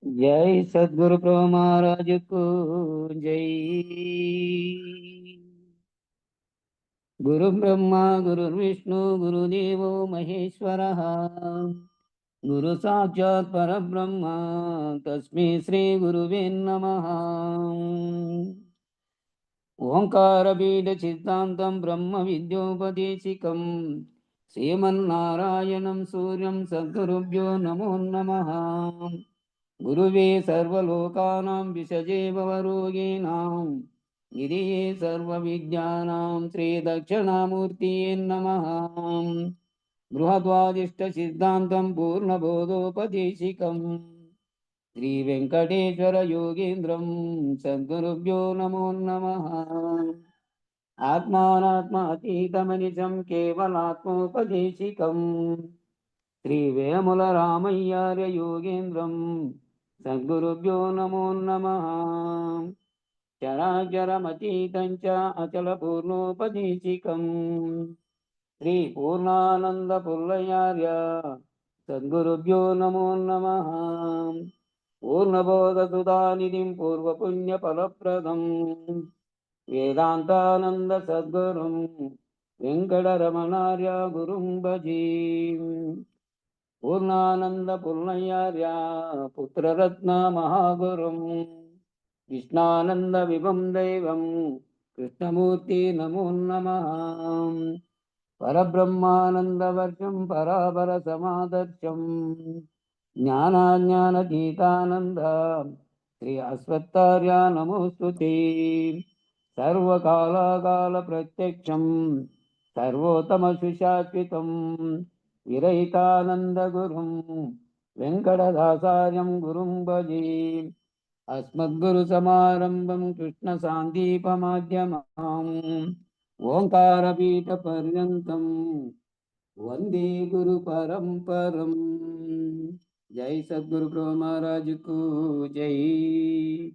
जय सद्गुरु प्रभु महाराज को जय। गुरु ब्रह्मा गुरु विष्णु गुरुदेवो महेश्वरः। गुरु साक्षात् परब्रह्म तस्मै श्री गुरुवे नमः। ओंकार बीज सिद्धांतं ब्रह्म विद्योपदेशिकं श्रीमन्नारायणं सूर्यं सद्गुरुभ्यो नमो नमः। गुरुवे सर्वलोकानां विषजे भवरोगिणां गिरिये सर्वविद्यानां श्रीदक्षिणामूर्तिये नमः। बृहद्वादिष्टसिद्धान्तं पूर्णबोधोपदेशिकं श्रीवेङ्कटेश्वर योगीन्द्रं सद्गुरुभ्यो नमो नमः। आत्मानात्मातीतमनिजं केवलात्मोपदेशिकं श्रीवेमुलरामय्यार्य योगीन्द्रं सद्गुरुभ्यो नमो नमः। चराचरमतीतं च अचलपूर्णोपदेशिकं श्रीपूर्णानन्दपुल्लयार्य सद्गुरुभ्यो नमो नमः। पूर्णबोधसुधानिधिं पूर्वपुण्यफलप्रदं वेदान्तानन्द सद्गुरुं वेङ्कटरमणार्य गुरुं भजे। पूर्णानन्दपुल्लयार्य पुत्ररत्न महागुरुं कृष्णानन्दविभं दैवं कृष्णमूर्ति नमो नमः। परब्रह्मानन्दवर्षं परापरसमादर्शं ज्ञानाज्ञानतीतानन्द श्री अश्वत्थार्य नमोस्तुते। सर्वकालकालप्रत्यक्षं सर्वोत्तमसुशाश्वितं विरहितानन्दगुरुं वेङ्कटदासार्यं गुरुं भजे। अस्मद्गुरुसमारम्भं कृष्णसान्दीपमाध्यमाम् ओङ्कारपीठपर्यन्तं वन्दे गुरुपरम्परम्। जय सद्गुरु प्रभु महाराज को जय।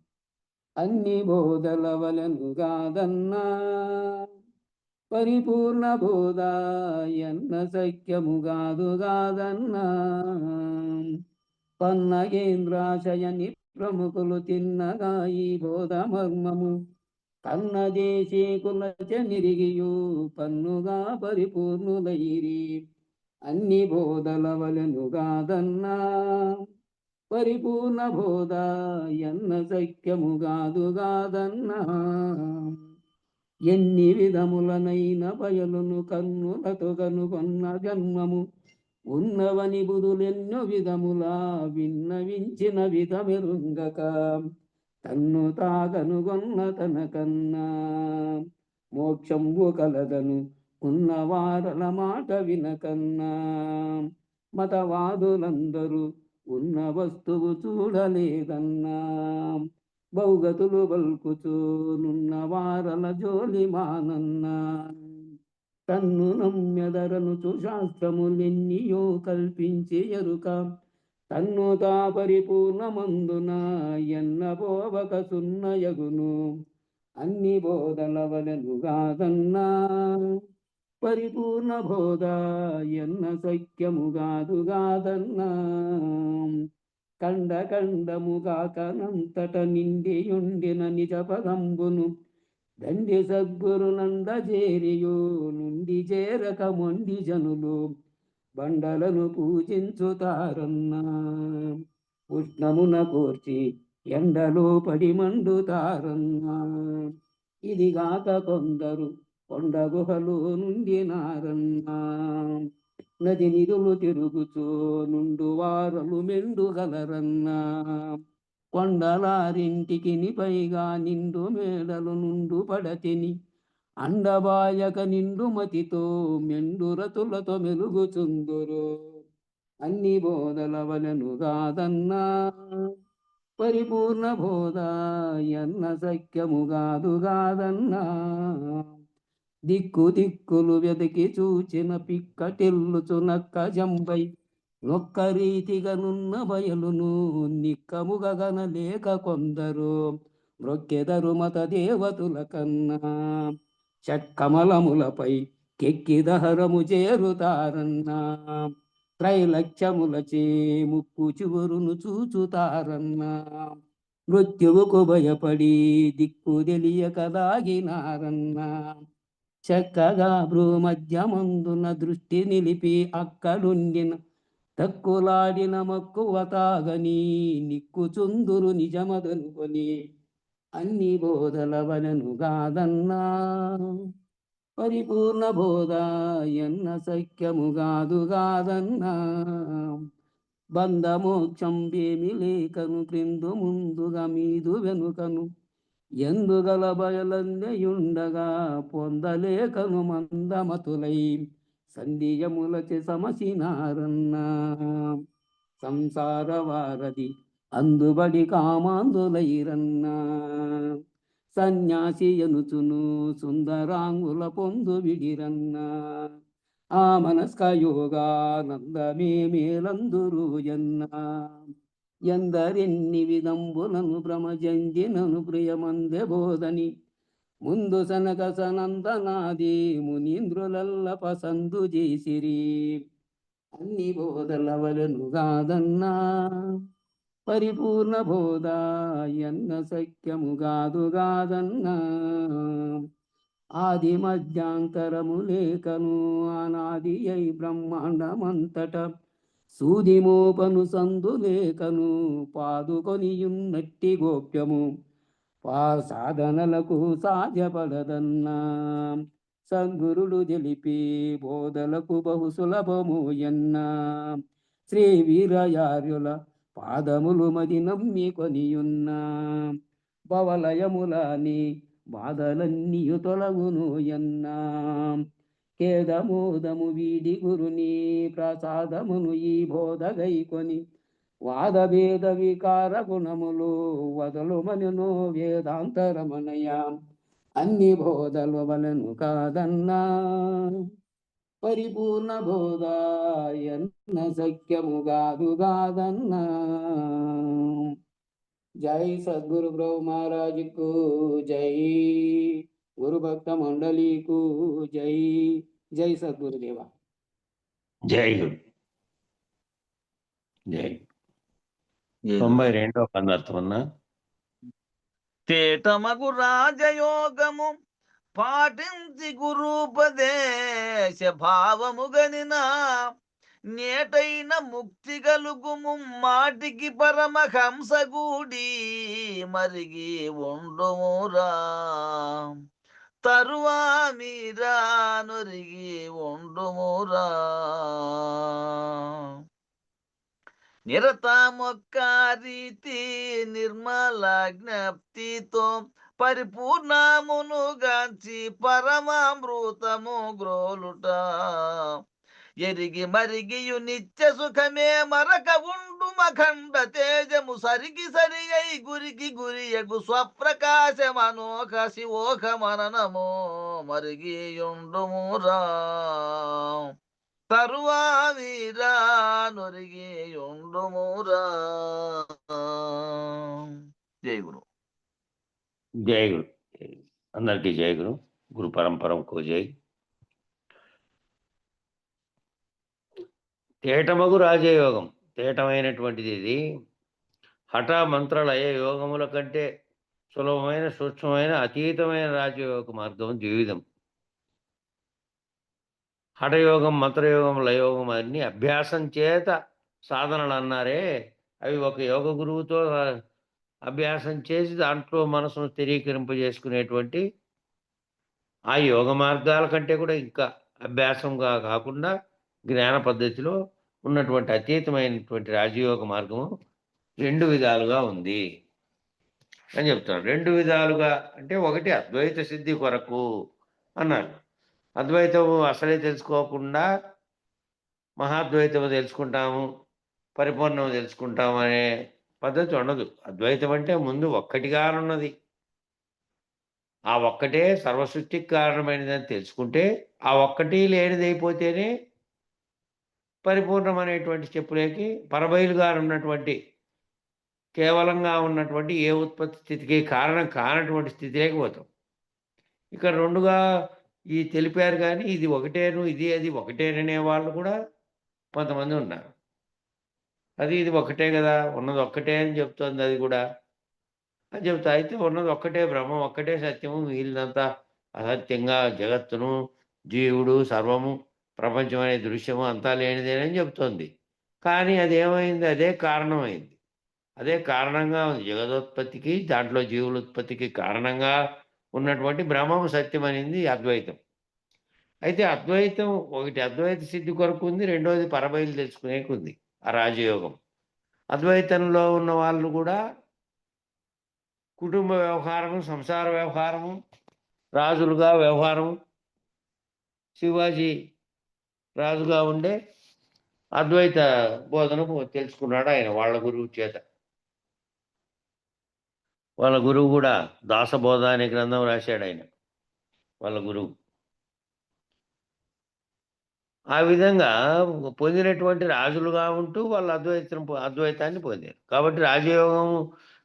అన్ని బోధలవలను గాదన్నా పరిపూర్ణ బోధ ఎన్న సఖ్యము గాదు గాదన్నా. పన్నగేంద్రాశయని ప్రముఖులు తిన్నగా ఈ బోధ మర్మము కన్నదేశే కులచ నిరిగియు పన్నుగా పరిపూర్ణులైరి. అన్ని బోధలవలను గాదన్నా పరిపూర్ణ బోధ ఎన్న సఖ్యము గాదు గాదన్నా. ఎన్ని విధములనైన బయలును కన్నులతో కనుగొన్న జన్మము ఉన్నవని బుధులెన్నో విధములా విన్నవించిన విధమెరుంగక తన్ను తాగనుగొన్న తనకన్నా మోక్షంబు కలదను ఉన్నవారల మాట వినకన్నా. మతవాదులందరూ ఉన్న వస్తువు చూడలేదన్నా బౌగతులు బల్కుచూ నున్న వారల జోలి మానన్నా. తన్ను నమ్మెదరనుచు శాస్త్రములెన్నియో కల్పించి ఎరుక తన్ను తా పరిపూర్ణమందున ఎన్న పోవక సున్నయగును. అన్ని బోధలవలను గాదన్నా పరిపూర్ణ బోధ ఎన్న సఖ్యము గాదు గాదన్నా. కండముగాకనంతట నిండియుండిన నిజ పదంబును దండి సద్గురునందజేరియో నుండి చేరక మొండి జనులు బండలను పూజించుతారన్నా. ఉష్ణమున కోర్చి ఎండలో పడి మండుతారన్నా. ఇదిగాక కొందరు కొండ గుహలో నుండినారన్నా. నది నిధులు తిరుగుచూ నుండు వారలు మెండుగలరన్నా. కొండలారింటికి పైగా నిండు మేడలు నుండు పడతిని అండబాయక నిండు మతితో మెండురతులతో మెలుగుచుందురు. అన్ని బోధలవలను గాదన్నా పరిపూర్ణ బోధ ఎన్న సఖ్యము గాదు గాదన్నా. దిక్కు దిక్కులు వెతికి చూచిన పిక్కటిల్లుచు నక్క జంబై ఒక్క రీతిగా నున్న బయలును నిక్కముగనలేక కొందరు మ్రొక్కెదరు మత దేవతుల కన్నా. షట్కమలములపై కెక్కి దహరము చేరుతారన్నా. త్రైలక్ష్యములచే ముక్కు చివురును చూచుతారన్నా. మృత్యువుకు భయపడి దిక్కు తెలియక దాగినారన్నా. చక్కగా భ్రూమధ్యమందున దృష్టి నిలిపి అక్కడుండిన తక్కులాడిన మక్కువ తాగని నిక్కుచుందురు నిజమదనుకొని అన్ని బోధల వలెను గాదన్నా. పరిపూర్ణ బోధ ఎన్న సఖ్యము గాదన్నా. బంధమోక్షం ఏమి లేకను క్రిందు ముందుగా మీదు వెనుకను ఎందుగల బయలందయుండగా పొందలేకను మందమతులై సంధియములచి సమసినారన్నా. సంసార వారధి అందుబడి కామాందులైరన్నా. సన్యాసి ఎనుచును సుందరాంగుల పొందు విడిరన్నా. ఆ మనస్క యోగానందమే మేలందురు ఎన్నా. ఎందరెన్ని విధంబులను భ్రమజంజినను ప్రియమందె బోధని ముందు సనక సనందనాది మునీంద్రులల్ల పసందు చేసిరి. అన్ని బోధల వలెను గాదన్నా. పరిపూర్ణ బోధ ఎన్న సఖ్యము గాదన్నా. ఆది మధ్యాంతరము లేకను అనాది అయి బ్రహ్మాండమంతట సూది మోపను సందు లేకను పాదుకొనియున్నట్టి గోప్యము సాధనలకు సాధ్యపడదన్నా. సద్గురుడు తెలిపి బోధలకు బహు సులభము ఎన్నా. శ్రీ వీరయార్యుల పాదములు మది నమ్మి కొనియున్నా. భవలయములని బాధలన్నీయు తొలగును ఎన్నా. ఖేదమోదము వీడి గురుని ప్రసాదమును ఈ బోధగైకొని వాదభేద వికార గుణములు వదలుమనును వేదాంతరమనయ. అన్ని బోధలు వలను కాదన్నా. పరిపూర్ణ బోధ ఎన్న సఖ్యము గాదన్నా. జై సద్గురు బ్రహ్మ మహారాజుకు జై. గురు భక్త మండలికు జై. జై సద్గురుదేవ. జై గురు. జై. 92వ కందార్థమన్నా. తేటమగు రాజయోగము పాటించి గురూపదేశ భావము గనిన నేటైన ముక్తి గలుగుము మాటికి పరమహంసగూడి మరిగి ఉండుమురా. తరువా మీరా నొరిగి ఉండుమురా. నిరతమొక్క రీతి నిర్మల జ్ఞప్తితో పరిపూర్ణమును గాంచి పరమామృతము గ్రోలుట ఎరిగి మరిగియు నిత్య సుఖమే మరక ఉండు మఖండ తేజము సరికి సరి అయి గురికి గురియగు స్వప్రకాశ మనోక శివోక మననము మరిగియుండుమురా. తరువా వీరా నొరిగి ఉండుమురా. జై గురు. జై గురు. అందరికీ జై గురు. గురు పరంపరకు జై. తేటమగు రాజయోగం, తేటమైనటువంటిది ఇది. హఠ మంత్రలయ యోగముల కంటే సులభమైన సూక్ష్మమైన అతీతమైన రాజయోగ మార్గం ద్వివిధం. హఠయోగం, మంత్రయోగం, లయోగం అన్నీ అభ్యాసం చేత సాధనలు అన్నారే, అవి ఒక యోగ గురువుతో అభ్యాసం చేసి దాంట్లో మనసును స్థిరీకరింపజేసుకునేటువంటి ఆ యోగ మార్గాల కంటే కూడా ఇంకా అభ్యాసంగా కాకుండా జ్ఞాన పద్ధతిలో ఉన్నటువంటి అతీతమైనటువంటి రాజయోగ మార్గము 2 విధాలుగా ఉంది అని చెప్తారు. 2 విధాలుగా అంటే ఒకటి అద్వైత సిద్ధి కొరకు అన్నారు. అద్వైతము అసలే తెలుసుకోకుండా మహాద్వైతము తెలుసుకుంటాము, పరిపూర్ణము తెలుసుకుంటాము అనే పద్ధతి ఉండదు. అద్వైతం అంటే ముందు ఒక్కటిగా ఉన్నది, ఆ ఒక్కటే సర్వసృష్టికి కారణమైనదని తెలుసుకుంటే ఆ ఒక్కటి లేనిదైపోతేనే పరిపూర్ణమైనటువంటి చెప్పులేకి పరబయలుగా ఉన్నటువంటి కేవలంగా ఉన్నటువంటి ఏ ఉత్పత్తి స్థితికి కారణం కానటువంటి స్థితిలోకి పోతాం. ఇక్కడ 2గా ఈ తెలిపారు, కానీ ఇది ఒకటేను ఇది అది ఒకటేననే వాళ్ళు కూడా కొంతమంది ఉన్నారు. ఇది ఒక్కటే గదా! ఉన్నది ఒక్కటే అని చెప్తోంది అది గూడా. అని చెప్తా. అయితే ఉన్నది ఒక్కటే బ్రహ్మం ఒక్కటే సత్యము. మిగిలినంతా అసత్యంగా జగత్తును, జీవుడు, సర్వము, ప్రపంచం అనే దృశ్యము అంతా లేనిదేనని చెప్తోంది. కానీ అదేమైంది? అదే కారణమైంది. అదే కారణంగా ఉంది. జగదోత్పత్తికి, దాంట్లో జీవుల ఉత్పత్తికి కారణంగా ఉన్నటువంటి బ్రహ్మము సత్యమనింది అద్వైతం. అయితే అద్వైతం ఒకటి అద్వైత సిద్ధి కొరకుంది. రెండోది పరబయలు తెలుసుకునేకుంది. ఆ రాజయోగం. అద్వైతంలో ఉన్న వాళ్ళు గూడా కుటుంబ వ్యవహారము, సంసార వ్యవహారము, రాజులుగా వ్యవహారం, శివాజీ రాజుగా ఉండే అద్వైత బోధన తెలుసుకున్నాడు ఆయన వాళ్ళ గురువు చేత. వాళ్ళ గురువు గూడా దాసబోధ అనే గ్రంథం రాశాడాయన. వాళ్ళ గురువు. ఆ విధంగా పొందినటువంటి రాజులుగా ఉంటూ వాళ్ళు అద్వైతాన్ని పొందారు. కాబట్టి రాజయోగం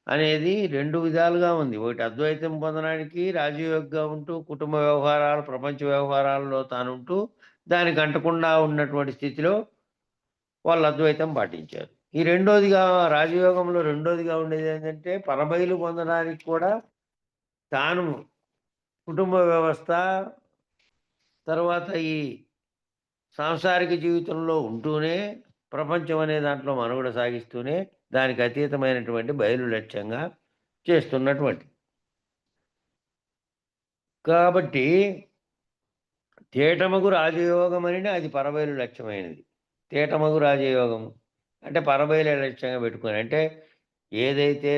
అనేది 2 విధాలుగా ఉంది. ఒకటి అద్వైతం పొందడానికి రాజయోగిగా ఉంటూ కుటుంబ వ్యవహారాలు, ప్రపంచ వ్యవహారాల్లో తానుంటూ దానికి అంటకుండా ఉన్నటువంటి స్థితిలో వాళ్ళు అద్వైతం పాటించారు. ఈ రెండోదిగా రాజయోగంలో రెండోదిగా ఉండేదేంటంటే పరబయలు పొందడానికి కూడా తాను కుటుంబ వ్యవస్థ, తర్వాత ఈ సాంసారిక జీవితంలో ఉంటూనే, ప్రపంచం అనే దాంట్లో మనుగడ సాగిస్తూనే, దానికి అతీతమైనటువంటి బయలు లక్ష్యంగా చేస్తున్నటువంటి. కాబట్టి తేటమగు రాజయోగమనిన అది పరబయలు లక్ష్యమైనది. తేటమగు రాజయోగం అంటే పరబయలు లక్ష్యంగా పెట్టుకొని అంటే ఏదైతే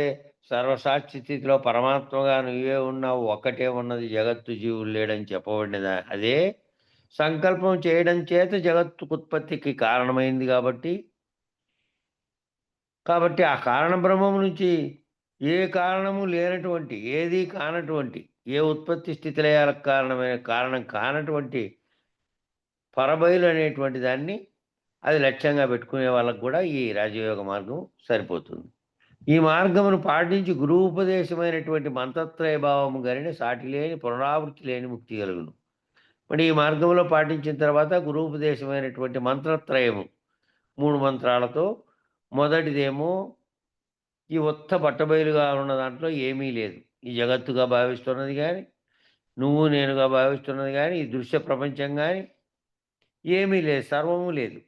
సర్వసాక్షి స్థితిలో పరమాత్మగా నువ్వే ఉన్నావు, ఒక్కటే ఉన్నది జగత్తు జీవులు లేడని చెప్పబడినదా అదే సంకల్పం చేయడం చేత జగత్తుకుత్పత్తికి కారణమైంది కాబట్టి ఆ కారణ బ్రహ్మం నుంచి ఏ కారణము లేనటువంటి, ఏదీ కానటువంటి, ఏ ఉత్పత్తి స్థితిలయాలకు కారణం కానటువంటి పరబయలు అనేటువంటి దాన్ని అది లక్ష్యంగా పెట్టుకునే వాళ్ళకి కూడా ఈ రాజయోగ మార్గం సరిపోతుంది. ఈ మార్గమును పాటించి గురూపదేశమైనటువంటి మంత్రత్రయ భావము గలిగిన సాటి లేని పునరావృత్తి లేని ముక్తి కలుగును. మరి ఈ మార్గంలో పాటించిన తర్వాత గురూపదేశమైనటువంటి మంత్రత్రయము 3 మంత్రాలతో మొదటిదేమో ఈ ఉత్త బట్టబయలుగా ఉన్న దాంట్లో ఏమీ లేదు. ఈ జగత్తుగా భావిస్తున్నది గాని, నువ్వు నేనుగా భావిస్తున్నది గాని, ఈ దృశ్య ప్రపంచం గాని ఏమీ లేదు. సర్వము లేదు.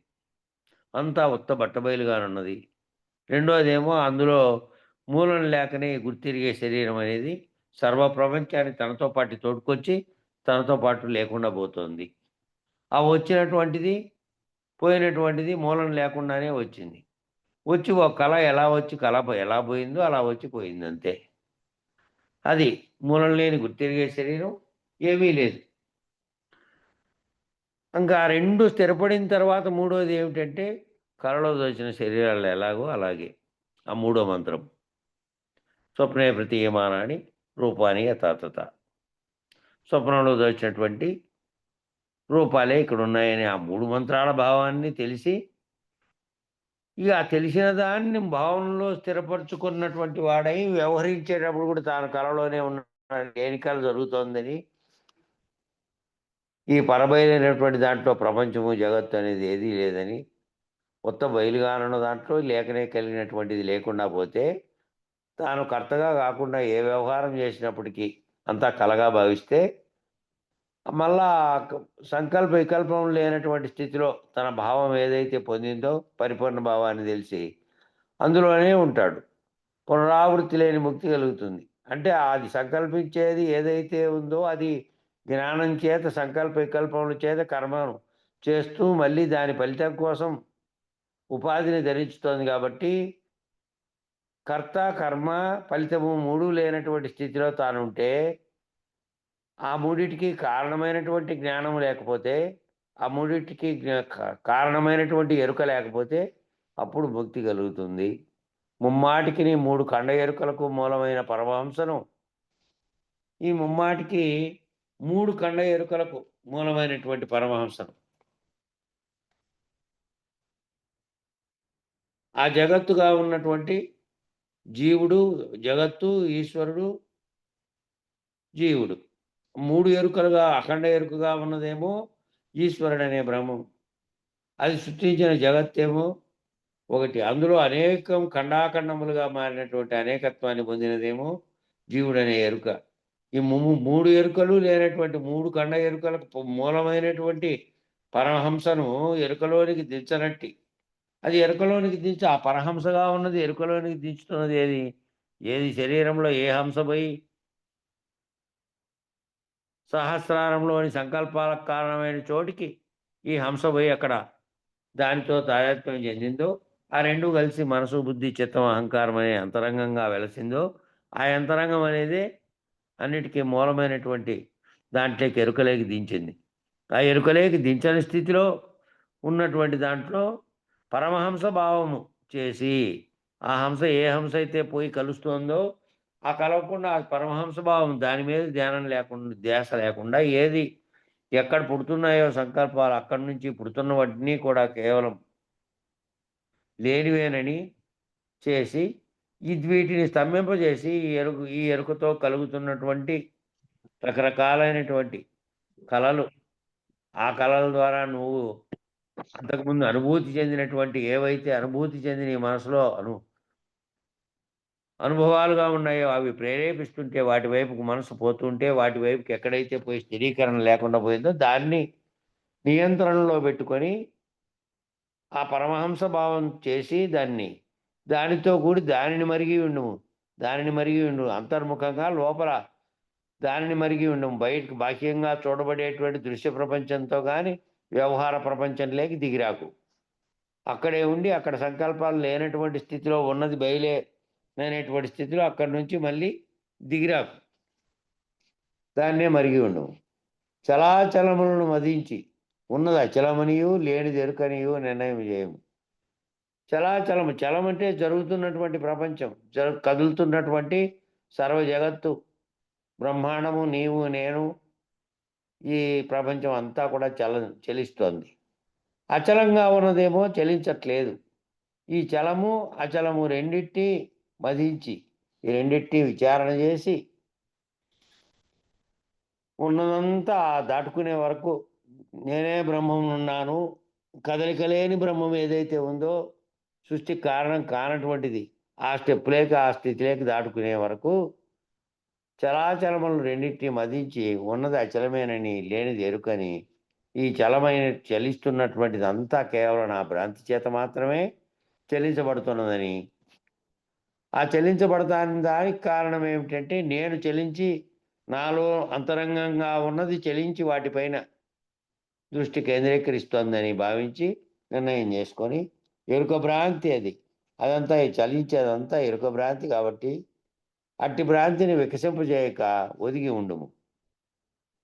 అంతా ఉత్త బట్టబయలుగానున్నది. రెండోదేమో అందులో మూలం లేకనే గుర్తిరిగే శరీరం అనేది సర్వ ప్రపంచాన్ని తనతో పాటు తోడ్కొచ్చి, తనతో పాటు లేకుండా పోతోంది. ఆ వచ్చినటువంటిది, పోయినటువంటిది మూలం లేకుండానే వచ్చింది. వచ్చి ఒక కళ ఎలా వచ్చి ఎలా పోయిందో అలా వచ్చి పోయిందంతే. అది మూలం లేని గుర్తిరిగే శరీరం ఏమీ లేదు. ఇంకా ఆ 2 స్థిరపడిన తర్వాత మూడోది ఏమిటంటే కలలో దోచిన శరీరాలు ఎలాగో అలాగే. ఆ మూడో మంత్రం. స్వప్నే ప్రతీయమానాని రూపాని యథాతథ. స్వప్నంలో దోచినటువంటి రూపాలే ఇక్కడున్నాయని ఆ 3 మంత్రాల భావాన్ని తెలిసి, ఇక ఆ తెలిసిన దాన్ని భావనలో స్థిరపరుచుకున్నటువంటి వాడై వ్యవహరించేటప్పుడు కూడా తాను కలలోనే ఉన్న ఎన్నికలు జరుగుతోందని, ఈ పరబయలైనటువంటి దాంట్లో ప్రపంచము, జగత్తు అనేది ఏదీ లేదని, ఉత్త బయలుగానున్న దాంట్లో లేకనే కలిగినటువంటిది లేకుండా పోతే, తాను కర్తగా కాకుండా ఏ వ్యవహారం చేసినప్పటికీ అంతా కలగా భావిస్తే, మళ్ళా సంకల్ప వికల్పం లేనటువంటి స్థితిలో తన భావం ఏదైతే పొందిందో పరిపూర్ణ భావాన్ని తెలిసి అందులోనే ఉంటాడు. పునరావృత్తి లేని ముక్తి కలుగుతుంది. అంటే అది సంకల్పించేది ఏదైతే ఉందో అది జ్ఞానం చేత సంకల్ప వికల్పముల చేత కర్మను చేస్తూ మళ్ళీ దాని ఫలితం కోసం ఉపాధిని ధరించుతోంది కాబట్టి కర్త, కర్మ, ఫలితము 3 లేనటువంటి స్థితిలో తానుంటే ఆ మూడిటికి కారణమైనటువంటి జ్ఞానం లేకపోతే, ఆ మూడిటికి కారణమైనటువంటి ఎరుక లేకపోతే అప్పుడు ముక్తి కలుగుతుంది. ముమ్మాటికిని 3 ఖండ ఎరుకలకు మూలమైన పరమహంసను ఈ ముమ్మాటికి 3 ఖండ ఎరుకలకు మూలమైనటువంటి పరమహంసను ఆ జగత్తుగా ఉన్నటువంటి జీవుడు, జగత్తు, ఈశ్వరుడు, జీవుడు 3 ఎరుకలుగా అఖండ ఎరుకగా ఉన్నదేమో ఈశ్వరుడనే బ్రహ్మం. అది సృష్టించిన జగత్తేమో ఒకటి. అందులో అనేకం ఖండాఖండములుగా మారినటువంటి అనేకత్వాన్ని పొందినదేమో జీవుడనే ఎరుక. ఈ 3 ఎరుకలు లేనటువంటి 3 ఖండ ఎరుకలకు మూలమైనటువంటి పరమహంసను ఎరుకలోనికి దించనట్టి. అది ఎరుకలోనికి దించి ఆ పరహంసగా ఉన్నది ఎరుకలోనికి దించుతున్నది ఏది? ఏది శరీరంలో ఏ హంస పోయి సహస్రారంలోని సంకల్పాలకు కారణమైన చోటికి ఈ హంస పోయి అక్కడ దానితో తాదాత్మ్యం చెందిందో, ఆ 2 కలిసి మనసు, బుద్ధి, చిత్తం, అహంకారం అనే అంతరంగంగా వెలసిందో, ఆ అంతరంగం అనేదే అన్నిటికీ మూలమైనటువంటి దాంట్లోకి ఎరుకలోకి దించింది. ఆ ఎరుకలోకి దించని స్థితిలో ఉన్నటువంటి దాంట్లో పరమహంస భావము చేసి, ఆ హంస ఏ హంస అయితే పోయి కలుస్తోందో, ఆ కలవకుండా ఆ పరమహంస భావం దాని మీద ధ్యాస లేకుండా ఏది ఎక్కడ పుడుతున్నాయో సంకల్పాలు అక్కడి నుంచి పుడుతున్నవన్నీ కూడా కేవలం లేనివేనని చేసి, వీటిని స్తంభింపజేసి ఈ ఎరుకతో కలుగుతున్నటువంటి రకరకాలైనటువంటి కలలు, ఆ కలల ద్వారా నువ్వు అంతకుముందు అనుభూతి చెందినటువంటి ఏవైతే అనుభూతి చెంది నీ మనసులో అనుభవాలుగా ఉన్నాయో అవి ప్రేరేపిస్తుంటే వాటి వైపుకు మనసు పోతుంటే, వాటి వైపుకి ఎక్కడైతే పోయి స్థిరీకరణ లేకుండా పోయిందో దాన్ని నియంత్రణలో పెట్టుకొని, ఆ పరమహంస భావం చేసి దానితో కూడి దానిని మరిగి ఉండుము. దానిని మరిగి ఉండు. అంతర్ముఖంగా లోపల దానిని మరిగి ఉండము. బయటకు బాహ్యంగా చూడబడేటువంటి దృశ్య ప్రపంచంతో గాని, వ్యవహార ప్రపంచంలోకి దిగిరాకు. అక్కడే ఉండి అక్కడ సంకల్పాలు లేనటువంటి స్థితిలో ఉన్నది బయలే అనేటువంటి స్థితిలో అక్కడి నుంచి మళ్ళీ దిగిరాకు. దాన్నే మరిగి ఉండవు. చలాచలములను మదించి ఉన్నది అచలమనియు లేనిది ఎరుకనియు నిర్ణయం చేయము. చలాచలము, చలం అంటే జరుగుతున్నటువంటి ప్రపంచం, కదులుతున్నటువంటి సర్వ జగత్తు, బ్రహ్మాండము, నీవు, నేను, ఈ ప్రపంచం అంతా కూడా చలిస్తోంది. అచలంగా ఉన్నదేమో చలించట్లేదు. ఈ చలము, అచలము రెండిటిని మదించి, ఈ రెండిటిని విచారణ చేసి ఉన్నదంతా దాటుకునే వరకు నేనే బ్రహ్మమునున్నాను, కదలిక లేని బ్రహ్మం ఏదైతే ఉందో సృష్టికి కారణం కానటువంటిది, ఆ స్థితిలోకి దాటుకునే వరకు చలాచలములను రెండింటిని మదించి ఉన్నది అచలమేనని లేనిది ఎరుకని, ఈ చలిస్తున్నటువంటిది అంతా కేవలం నా భ్రాంతి చేత మాత్రమే చలించబడుతున్నదని, ఆ దానికి కారణం ఏమిటంటే నేను చలించి నాలో అంతరంగంగా ఉన్నది చలించి వాటిపైన దృష్టి కేంద్రీకరిస్తోందని భావించి నిర్ణయం చేసుకొని, ఎరుక భ్రాంతి అదంతా చలించేదంతా ఎరుక భ్రాంతి కాబట్టి అట్టి భ్రాంతిని వికసింపజేయక ఒదిగి ఉండుము.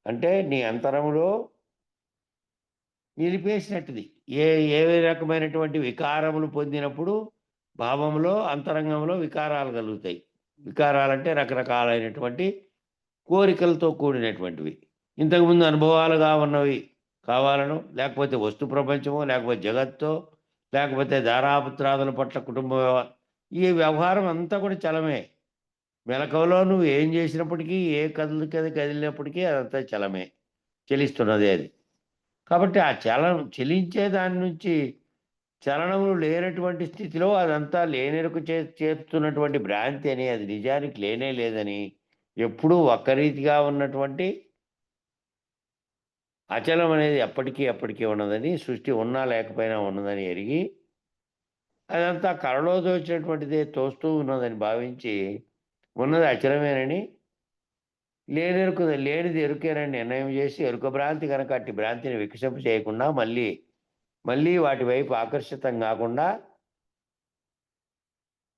అంటే నీ అంతరములో నిలిపేసినట్టుది. ఏ రకమైనటువంటి వికారములు పొందినప్పుడు భావంలో, అంతరంగంలో వికారాలు కలుగుతాయి. వికారాలంటే రకరకాలైనటువంటి కోరికలతో కూడినటువంటివి. ఇంతకుముందు అనుభవాలుగా ఉన్నవి కావాలను, లేకపోతే వస్తు ప్రపంచమో, లేకపోతే జగత్తో, లేకపోతే దారాపుత్రాదుల పట్ల ఈ వ్యవహారం అంతా కూడా చలమే. మెలకువలో నువ్వు ఏం చేసినప్పటికీ, ఏ కదిలినప్పటికీ అదంతా చలమే, చలిస్తున్నదే అది. కాబట్టి ఆ చలించే దాని నుంచి చలనములు లేనటువంటి స్థితిలో అదంతా లేనెరుకు చేస్తున్నటువంటి భ్రాంతి అని, అది నిజానికి లేనే లేదని, ఎప్పుడూ ఒక్కరీతిగా ఉన్నటువంటి అచలం అనేది ఎప్పటికీ ఉన్నదని, సృష్టి ఉన్నా లేకపోయినా ఉన్నదని ఎరిగి అదంతా కలలో తోచినటువంటిదే తోస్తూ ఉన్నదని భావించి ఉన్నది అచలమేనని, లేనిది ఎరుకేనని నిర్ణయం చేసి, ఎరుక భ్రాంతి కనుక అట్టి భ్రాంతిని వికసింప చేయకుండా మళ్ళీ వాటి వైపు ఆకర్షితం కాకుండా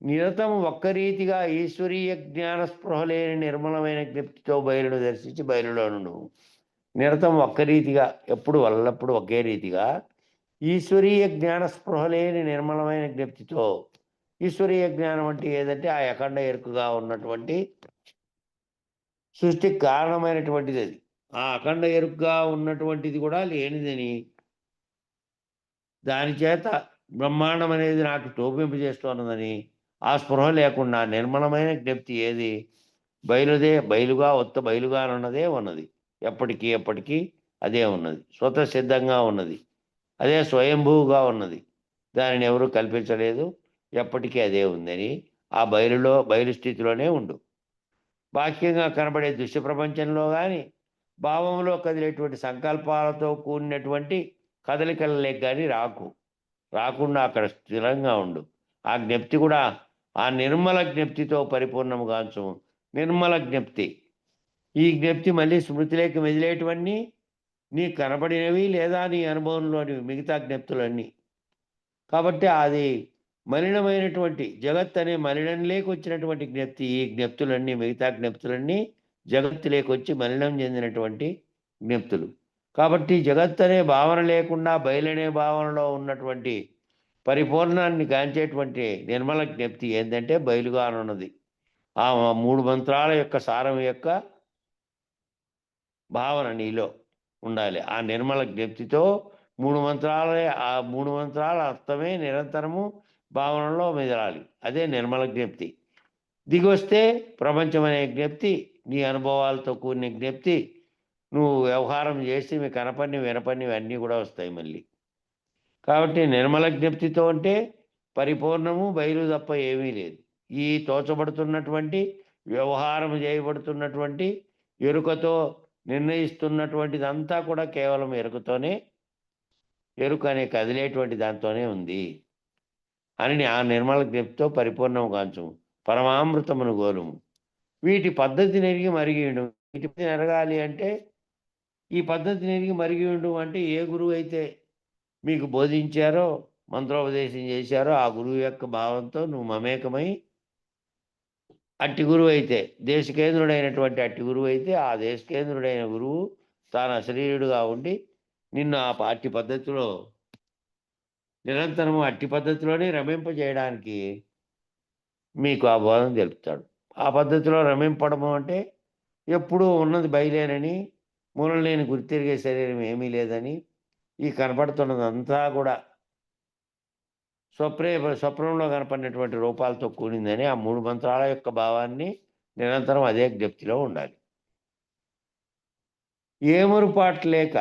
నిరతం ఒక్క రీతిగా ఈశ్వరీయ జ్ఞాన స్పృహ లేని నిర్మలమైన జ్ఞప్తితో బయలును దర్శించి బయలులో నుండు. నిరతం ఒక్క రీతిగా, ఎప్పుడు వల్లప్పుడు ఒకే రీతిగా ఈశ్వరీయ జ్ఞాన స్పృహ లేని నిర్మలమైన జ్ఞప్తితో, ఈశ్వరీయ జ్ఞానం అంటే ఏదంటే ఆ అఖండ ఎరుకగా ఉన్నటువంటి సృష్టికి కారణమైనటువంటిది అది. ఆ అఖండ ఎరుకగా ఉన్నటువంటిది కూడా లేనిదని, దాని చేత బ్రహ్మాండం అనేది నాకు తోపింపజేస్తున్నదని, ఆ స్పృహ లేకుండా నిర్మలమైన జ్ఞప్తి ఏది బయలుగా బయలుగానున్నదే ఉన్నది. ఎప్పటికీ అదే ఉన్నది, స్వతసిద్ధంగా ఉన్నది. అదే స్వయంభూగా ఉన్నది. దానిని ఎవరు కల్పించలేదు. ఎప్పటికీ అదే ఉందని ఆ బయలు స్థితిలోనే ఉండు. బాహ్యంగా కనబడే దృశ్య ప్రపంచంలో కానీ, భావంలో కదిలేటువంటి సంకల్పాలతో కూడినటువంటి కదలికలలోకి కానీ రాకుండా అక్కడ స్థిరంగా ఉండు. ఆ జ్ఞప్తి కూడా ఆ నిర్మల జ్ఞప్తితో పరిపూర్ణముగాంచు. నిర్మల జ్ఞప్తి. ఈ జ్ఞప్తి మళ్ళీ స్మృతిలోకి మెదిలేటివన్నీ నీకు కనబడినవి లేదా నీ అనుభవంలోనివి మిగతా జ్ఞప్తులన్నీ. కాబట్టి అది మలినమైనటువంటి జగత్ అనే మలినంలోకి వచ్చినటువంటి జ్ఞప్తి. ఈ జ్ఞప్తులన్నీ మిగతా జ్ఞప్తులన్నీ జగత్తులోకొచ్చి మలినం చెందినటువంటి జ్ఞప్తులు. కాబట్టి జగత్ అనే భావన లేకుండా బయలనే భావనలో ఉన్నటువంటి పరిపూర్ణాన్ని గాంచేటువంటి నిర్మల జ్ఞప్తి ఏంటంటే బయలుగానున్నది. ఆ 3 మంత్రాల యొక్క సారం యొక్క భావన నీలో ఉండాలి. ఆ నిర్మల జ్ఞప్తితో 3 మంత్రాలే, ఆ 3 మంత్రాల అర్థమే నిరంతరము భావనలో మెదలాలి. అదే నిర్మల జ్ఞప్తి. దిగొస్తే ప్రపంచం అనే జ్ఞప్తి, నీ అనుభవాలతో కూడిన జ్ఞప్తి, నువ్వు వ్యవహారం చేసి మీ కనపడినవి వినపడినవి అన్నీ కూడా వస్తాయి మళ్ళీ. కాబట్టి నిర్మల జ్ఞప్తితో అంటే పరిపూర్ణము బయలు తప్ప ఏమీ లేదు. ఈ తోచబడుతున్నటువంటి వ్యవహారం చేయబడుతున్నటువంటి ఎరుకతో నిర్ణయిస్తున్నటువంటిదంతా కూడా కేవలం ఎరుకతోనే, ఎరుక అనే కదిలేటువంటి దాంతోనే ఉంది అని ఆ నిర్మల జ్ఞప్తితో పరిపూర్ణము కాంచము. పరమామృతమును గోలుము. వీటి పద్ధతిని ఎరిగి మరిగియుండు. వీటి పద్ధతిని ఎరగాలి అంటే ఈ పద్ధతిని ఎరిగి మరిగియుండు అంటే ఏ గురువు అయితే మీకు బోధించారో, మంత్రోపదేశం చేశారో ఆ గురువు యొక్క భావంతో నువ్వు మమేకమై, అట్టి గురువు అయితే దేశకేంద్రుడైనటువంటి అట్టి గురువు అయితే ఆ దేశకేంద్రుడైన గురువు తాను అశరీరుడుగా ఉండి నిన్ను ఆ అట్టి పద్ధతిలో నిరంతరము అట్టి పద్ధతిలోనే రమింపజేయడానికి మీకు ఆ బోధన తెలుపుతాడు. ఆ పద్ధతిలో రమింపడము అంటే ఎప్పుడూ ఉన్నది బయలేనని, మూలం లేని గుర్తిరిగే శరీరం ఏమీ లేదని, ఈ కనపడుతున్నదంతా కూడా స్వప్నంలో కనపడినటువంటి రూపాలతో కూడిందని ఆ 3 మంత్రాల యొక్క భావాన్ని నిరంతరం అదే జ్ఞప్తిలో ఉండాలి. ఏమరుపాటు లేక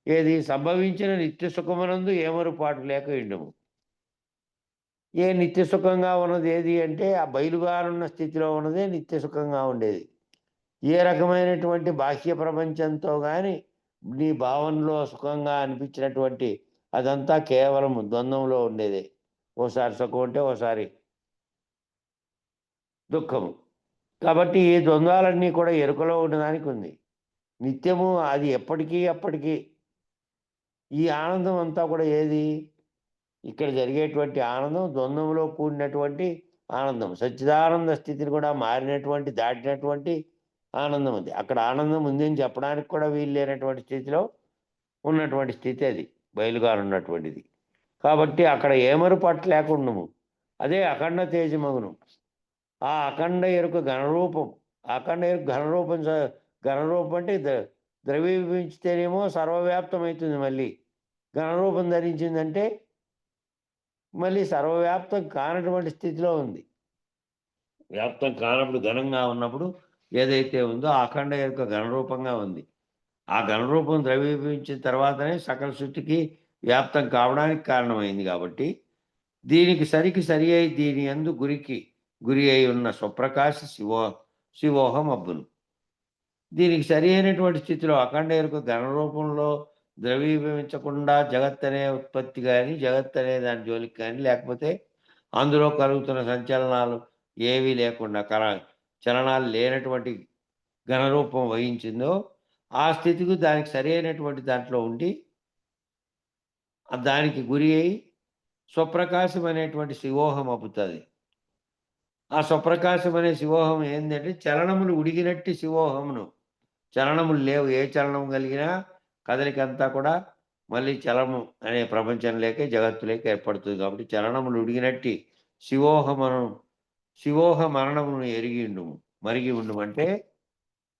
ఏది సంభవించిన నిత్య సుఖమునందు ఏమరుపాటు లేక ఇండుము. ఏ నిత్య సుఖంగా ఉన్నది ఏది అంటే ఆ బయలుగానున్న స్థితిలో ఉన్నదే నిత్య సుఖంగా ఉండేది. ఏ రకమైనటువంటి బాహ్య ప్రపంచంతో కానీ నీ భావనలో సుఖంగా అనిపించినటువంటి అదంతా కేవలం ద్వంద్వంలో ఉండేదే. ఓసారి సుఖం ఉంటే ఓసారి దుఃఖము. కాబట్టి ఈ ద్వంద్వాలన్నీ కూడా ఎరుకలో ఉండడానికి ఉంది. నిత్యము అది ఎప్పటికీ అప్పటికీ ఈ ఆనందం అంతా కూడా ఏది ఇక్కడ జరిగేటువంటి ఆనందం ద్వంద్వంలో కూడినటువంటి ఆనందం. సచ్చిదానంద స్థితిని కూడా మారినటువంటి దాటినటువంటి ఆనందం అది. అక్కడ ఆనందం ఉందని చెప్పడానికి కూడా వీలు లేనటువంటి స్థితిలో ఉన్నటువంటి స్థితి అది బయలుగా ఉన్నటువంటిది. కాబట్టి అక్కడ ఏమరుపాటు లేకుండము. అదే అఖండ తేజమగును. ఆ అఖండ ఎరుక ఘనరూపం. అఖండ ఎరుక ఘనరూపం అంటే ద్రవీభవించితేనేమో సర్వవ్యాప్తం అవుతుంది. మళ్ళీ ఘనరూపం ధరించిందంటే మళ్ళీ సర్వవ్యాప్తం కానటువంటి స్థితిలో ఉంది. వ్యాప్తం కానప్పుడు ఘనంగా ఉన్నప్పుడు ఏదైతే ఉందో ఆ అఖండ ఎరుక ఘనరూపంగా ఉంది. ఆ ఘనరూపం ద్రవీభవించిన తర్వాతనే సకల సృష్టికి వ్యాప్తం కావడానికి కారణమైంది. కాబట్టి దీనికి సరి అయి దీని యందు గురి అయి ఉన్న స్వప్రకాశ శివోహం అబ్బును. దీనికి సరి అయినటువంటి స్థితిలో అఖండ ఎరుక ఘనరూపంలో ద్రవీభవించకుండా జగత్ అనే ఉత్పత్తి కానీ, జగత్ అనే దాని జోలికి కానీ, లేకపోతే అందులో కలుగుతున్న సంచలనాలు ఏవీ లేకుండా చలనాలు లేనటువంటి ఘనరూపం వహించిందో ఆ స్థితికి దానికి సరి అయినటువంటి దాంట్లో ఉండి దానికి గురి అయి స్వప్రకాశం అనేటువంటి శివోహం అబ్బుతుంది. ఆ స్వప్రకాశం అనే శివోహం ఏంటంటే చలనములు ఉడిగినట్టి శివోహమును. చలనములు లేవు. ఏ చలనం కలిగినా కదలికంతా కూడా మళ్ళీ చలము అనే ప్రపంచంలోకే జగత్తులోకి ఏర్పడుతుంది. కాబట్టి చలనములు ఉడిగినట్టి శివోహ మరణమును మరిగి ఉండు అంటే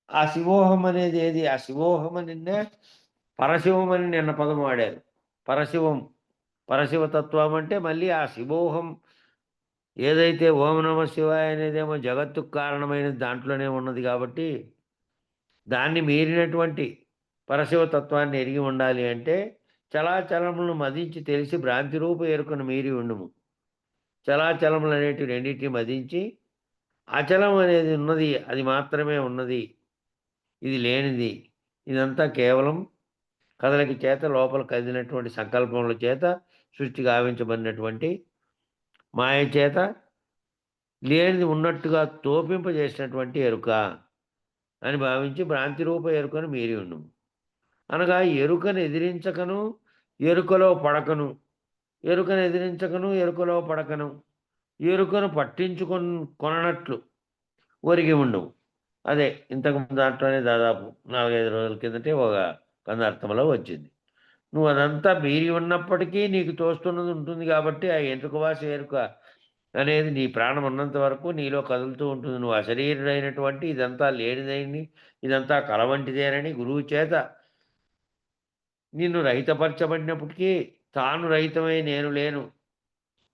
ఆ శివోహం అనేది ఏది? ఆ శివోహం నిన్నే పరశివం అని నిన్న పదం వాడారు. పరశివతత్వం అంటే మళ్ళీ ఆ శివోహం ఏదైతే ఓం నమ శివాయ అనేదేమో జగత్తుకు కారణమైన దాంట్లోనే ఉన్నది. కాబట్టి దాన్ని మీరినటువంటి పరశివతత్వాన్ని ఎరిగి ఉండాలి అంటే చలాచలములను మదించి తెలిసి భ్రాంతి రూప ఎరుకను మీరి ఉండుము. చలాచలములు అనేటివి రెండింటిని మదించి అచలం అనేది ఉన్నది, అది మాత్రమే ఉన్నది, ఇది లేనిది, ఇదంతా కేవలం కదలిక చేత లోపల కదిలినటువంటి సంకల్పముల చేత సృష్టి గావించబడినటువంటి మాయ చేత లేనిది ఉన్నట్టుగా తోపింపజేసినటువంటి ఎరుక అని భావించి భ్రాంతి రూప ఎరుకను మీరి ఉండుము. అనగా ఎరుకను ఎదిరించకను ఎరుకలో పడకను, ఎరుకను ఎదిరించకను ఎరుకలో పడకను, ఎరుకను కొననట్లు ఒరిగి ఉండవు. అదే ఇంతకు ముందు దాంట్లోనే దాదాపు 4-5 రోజుల కిందటే ఒక కందార్థంలో వచ్చింది. నువ్వు అదంతా మీరి ఉన్నప్పటికీ నీకు తోస్తున్నది ఉంటుంది కాబట్టి ఆ ఎంట్రుకవాసి ఎరుక అనేది నీ ప్రాణం ఉన్నంత వరకు నీలో కదులుతూ ఉంటుంది. నువ్వు అశరీరుడైనటువంటి ఇదంతా లేనిదని, ఇదంతా కలవంటిదేనని గురువు చేత నిన్ను రహితపరచబడినప్పటికీ తాను రహితమై నేను లేను,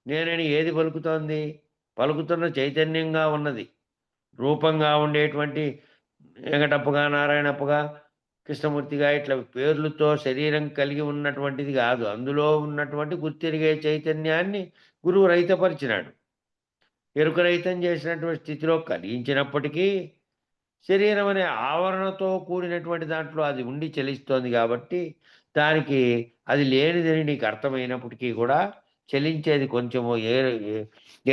నేనని ఏది పలుకుతోంది? పలుకుతున్న చైతన్యంగా ఉన్నది. రూపంగా ఉండేటువంటి వెంకటప్పగా, నారాయణప్పగా, కృష్ణమూర్తిగా ఇట్లా పేర్లతో శరీరం కలిగి ఉన్నటువంటిది కాదు. అందులో ఉన్నటువంటి గుర్తిరిగే చైతన్యాన్ని గురువు రహితపరిచినాడు. ఎరుక రహితం చేసినటువంటి స్థితిలో కలిగించినప్పటికీ శరీరం అనే ఆవరణతో కూడినటువంటి దాంట్లో అది ఉండి చలిస్తోంది కాబట్టి దానికి అది లేనిదని నీకు అర్థమైనప్పటికీ కూడా చలించేది కొంచెము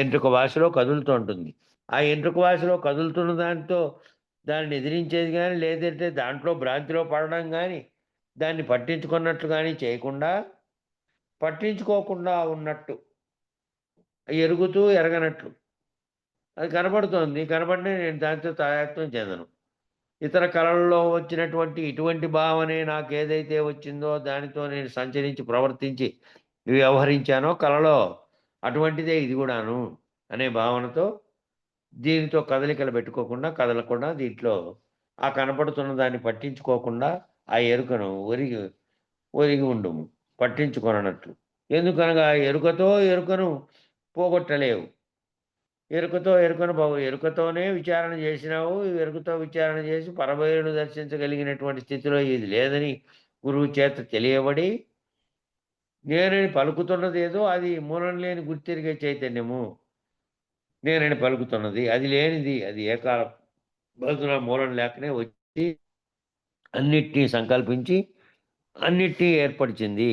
ఎంట్రుక వాసిలో కదులుతూ ఉంటుంది. ఆ ఎంట్రుక వాసిలో కదులుతున్న దాంతో దాన్ని ఎదిరించేది కానీ, లేదంటే దాంట్లో భ్రాంతిలో పడడం కానీ, దాన్ని పట్టించుకున్నట్లు కానీ చేయకుండా, పట్టించుకోకుండా ఉన్నట్టు ఎరుగుతూ ఎరగనట్లు అది కనబడుతోంది. కనబడినే నేను దాంతో తాయాత్వం చెందను. ఇతర కళల్లో వచ్చినటువంటి ఇటువంటి భావనే నాకేదైతే వచ్చిందో దానితో నేను సంచరించి ప్రవర్తించి వ్యవహరించానో కళలో అటువంటిదే ఇది కూడాను అనే భావనతో దీనితో కదలికలు పెట్టుకోకుండా, కదలకుండా దీంట్లో ఆ కనపడుతున్న దాన్ని పట్టించుకోకుండా ఆ ఎరుకను ఒరిగి ఒరిగి ఉండుము పట్టించుకొననట్లు. ఎందుకనగా ఎరుకతో ఎరుకను పోగొట్టలేవు. ఎరుకతోనే విచారణ చేసినావు. ఎరుకతో విచారణ చేసి పరబయలును దర్శించగలిగినటువంటి స్థితిలో ఇది లేదని గురువు చేత తెలియబడి నేనని పలుకుతున్నదేదో అది మూలం లేని గుర్తిరిగే చైతన్యము. నేనని పలుకుతున్నది అది లేనిది, అది ఏకాల బదున మూలం లేకనే వచ్చి అన్నిటినీ సంకల్పించి అన్నిటినీ ఏర్పరిచింది.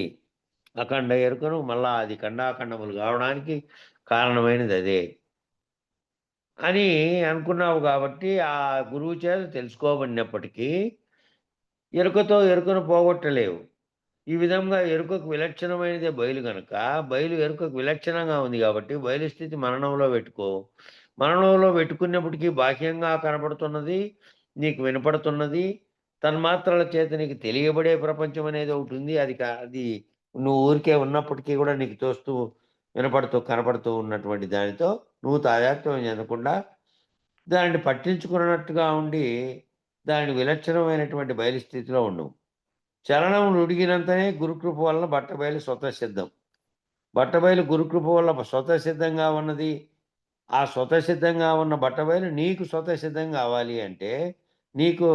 అఖండ ఎరుకను మళ్ళా అది ఖండాఖండములు కావడానికి కారణమైనది అదే అని అనుకున్నావు కాబట్టి ఆ గురువు చేత తెలుసుకోబడినప్పటికీ ఎరుకతో ఎరుకను పోగొట్టలేవు. ఈ విధంగా ఎరుకకు విలక్షణమైనదే బయలు గనక బయలు ఎరుకకు విలక్షణంగా ఉంది కాబట్టి బయలు స్థితి మరణంలో పెట్టుకో. మరణంలో పెట్టుకున్నప్పటికీ బాహ్యంగా కనపడుతున్నది, నీకు వినపడుతున్నది, తన్మాత్రల చేత నీకు తెలియబడే ప్రపంచం అనేది ఒకటి ఉంది. అది నువ్వు ఊరికే ఉన్నప్పటికీ కూడా నీకు తోస్తూ వినపడుతూ కనపడుతూ ఉన్నటువంటి దానితో నువ్వు తాదాత్మ్యం చెందకుండా దానిని పట్టించుకున్నట్టుగా ఉండి దాని విలక్షణమైనటువంటి బయలుస్థితిలో ఉండవు. చలనములు ఉడిగినంతనే గురుకృప వలన బట్టబయలు స్వతసిద్ధం. బట్టబయలు గురుకృప వల్ల స్వతసిద్ధంగా ఉన్నది. ఆ స్వతసిద్ధంగా ఉన్న బట్టబయలు నీకు స్వతసిద్ధం కావాలి అంటే, నీకు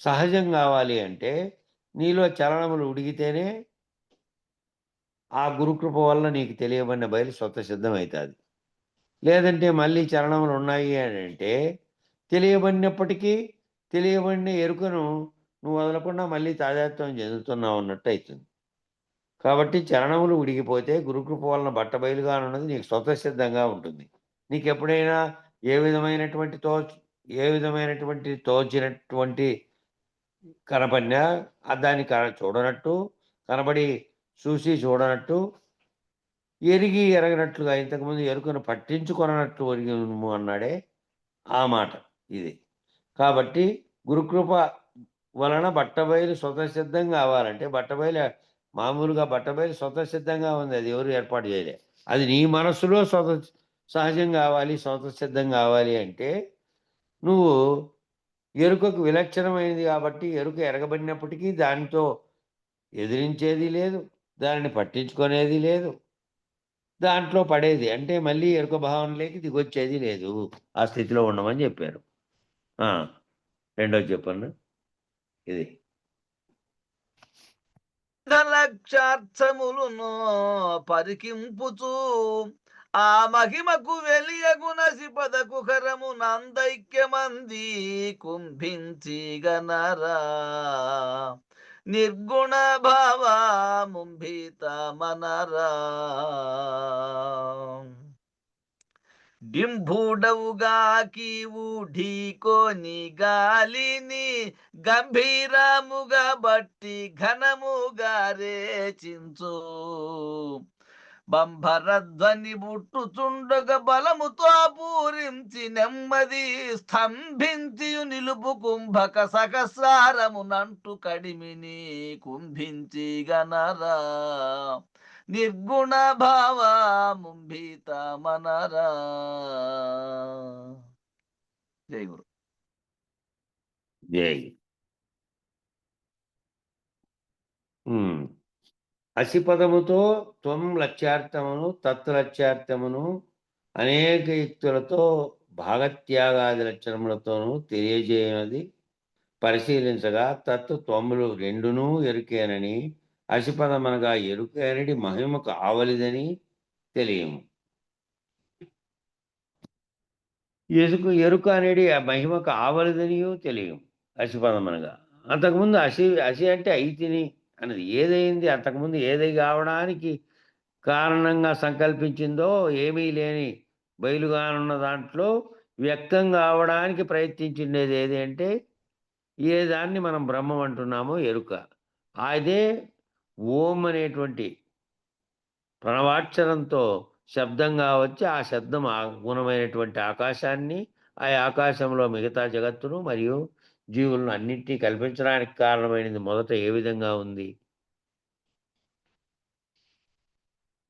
సహజం కావాలి అంటే, నీలో చలనములు ఉడిగితేనే ఆ గురుకృప వల్ల నీకు తెలియబడిన బయలు స్వతసిద్ధం అవుతుంది. లేదంటే మళ్ళీ చలనములు ఉన్నాయి అని అంటే తెలియబడినప్పటికీ తెలియబడిన ఎరుకను నువ్వు వదలకుండా మళ్ళీ తాజాత్వం చెందుతున్నావు అన్నట్టు అవుతుంది. కాబట్టి చలనములు ఉడిగిపోతే గురుకృప వలన బట్టబయలుగా ఉన్నది నీకు స్వతసిద్ధంగా ఉంటుంది. నీకు ఎప్పుడైనా ఏ విధమైనటువంటి తోచినటువంటి కనపడినా దాన్ని చూడనట్టు, కనబడి చూసి చూడనట్టు, ఎరిగి ఎరగనట్లుగా ఇంతకుముందు ఎరుకను పట్టించుకొననట్టు ఒరిగి అన్నాడే ఆ మాట ఇది. కాబట్టి గురుకృప వలన బట్టబయలు స్వతసిద్ధం కావాలంటే బట్టబయలు మామూలుగా బట్టబయలు స్వతసిద్ధంగా ఉంది, అది ఎవరు ఏర్పాటు చేయలే. అది నీ మనస్సులో సహజం కావాలి, స్వతసిద్ధం కావాలి అంటే నువ్వు ఎరుకకు విలక్షణమైనది కాబట్టి ఎరుక ఎరగబడినప్పటికీ దానితో ఎదిరించేది లేదు, దానిని పట్టించుకునేది లేదు, దాంట్లో పడేది అంటే మళ్ళీ ఎరుక భావనలోకి దిగొచ్చేది లేదు. ఆ స్థితిలో ఉండమని చెప్పారు. రెండోది చెప్పండి ఇది. లక్షార్థములును పరికింపుచు ఆ మహిమకు వెలియగున సిపదకు కరము నందైక్యమంది కుంభించి గనరా నిర్గుణ భావ ముంభిత మనరా డింభుడవుగా కీవు ఢీకోని గాలిని గంభీరముగా బట్టి ఘనముగా రేచించు బంభరధ్వని బుట్టుచుండగ బలముతో పూరించి నెమ్మది స్తంభించి నిలుపు కుంభక సహస్రారమునంటు కడిమిని కుంభించి గనరా నిర్గుణ భావ ముంభిత మనరా. జై గురు. జై. అసిపదముతో త్వం లక్ష్యార్థమును తత్లక్ష్యార్థమును అనేక యుక్తులతో భాగత్యాగాది లక్షణములతోనూ తెలియజేయనది పరిశీలించగా తత్తు త్వములు రెండునూ ఎరుకేనని అసిపదమనగా ఎరుకేనడి మహిమకు ఆవలిదని తెలియము. ఎరుక అనేది ఆ మహిమకు ఆవలిదనియో తెలియము అసిపదమనగా. అంతకుముందు అసి అంటే అయితిని అన్నది ఏదైంది, అంతకుముందు ఏదై కావడానికి కారణంగా సంకల్పించిందో ఏమీ లేని బయలుగానున్న దాంట్లో వ్యక్తం కావడానికి ప్రయత్నించిండేది ఏది అంటే ఏ దాన్ని మనం బ్రహ్మం అంటున్నామో ఎరుక. అదే ఓం అనేటువంటి ప్రణవాక్షరంతో శబ్దంగా వచ్చి ఆ శబ్దం గుణమైనటువంటి ఆకాశాన్ని, ఆ ఆకాశంలో మిగతా జగత్తును మరియు జీవులను అన్నింటినీ కల్పించడానికి కారణమైనది మొదట ఏ విధంగా ఉంది.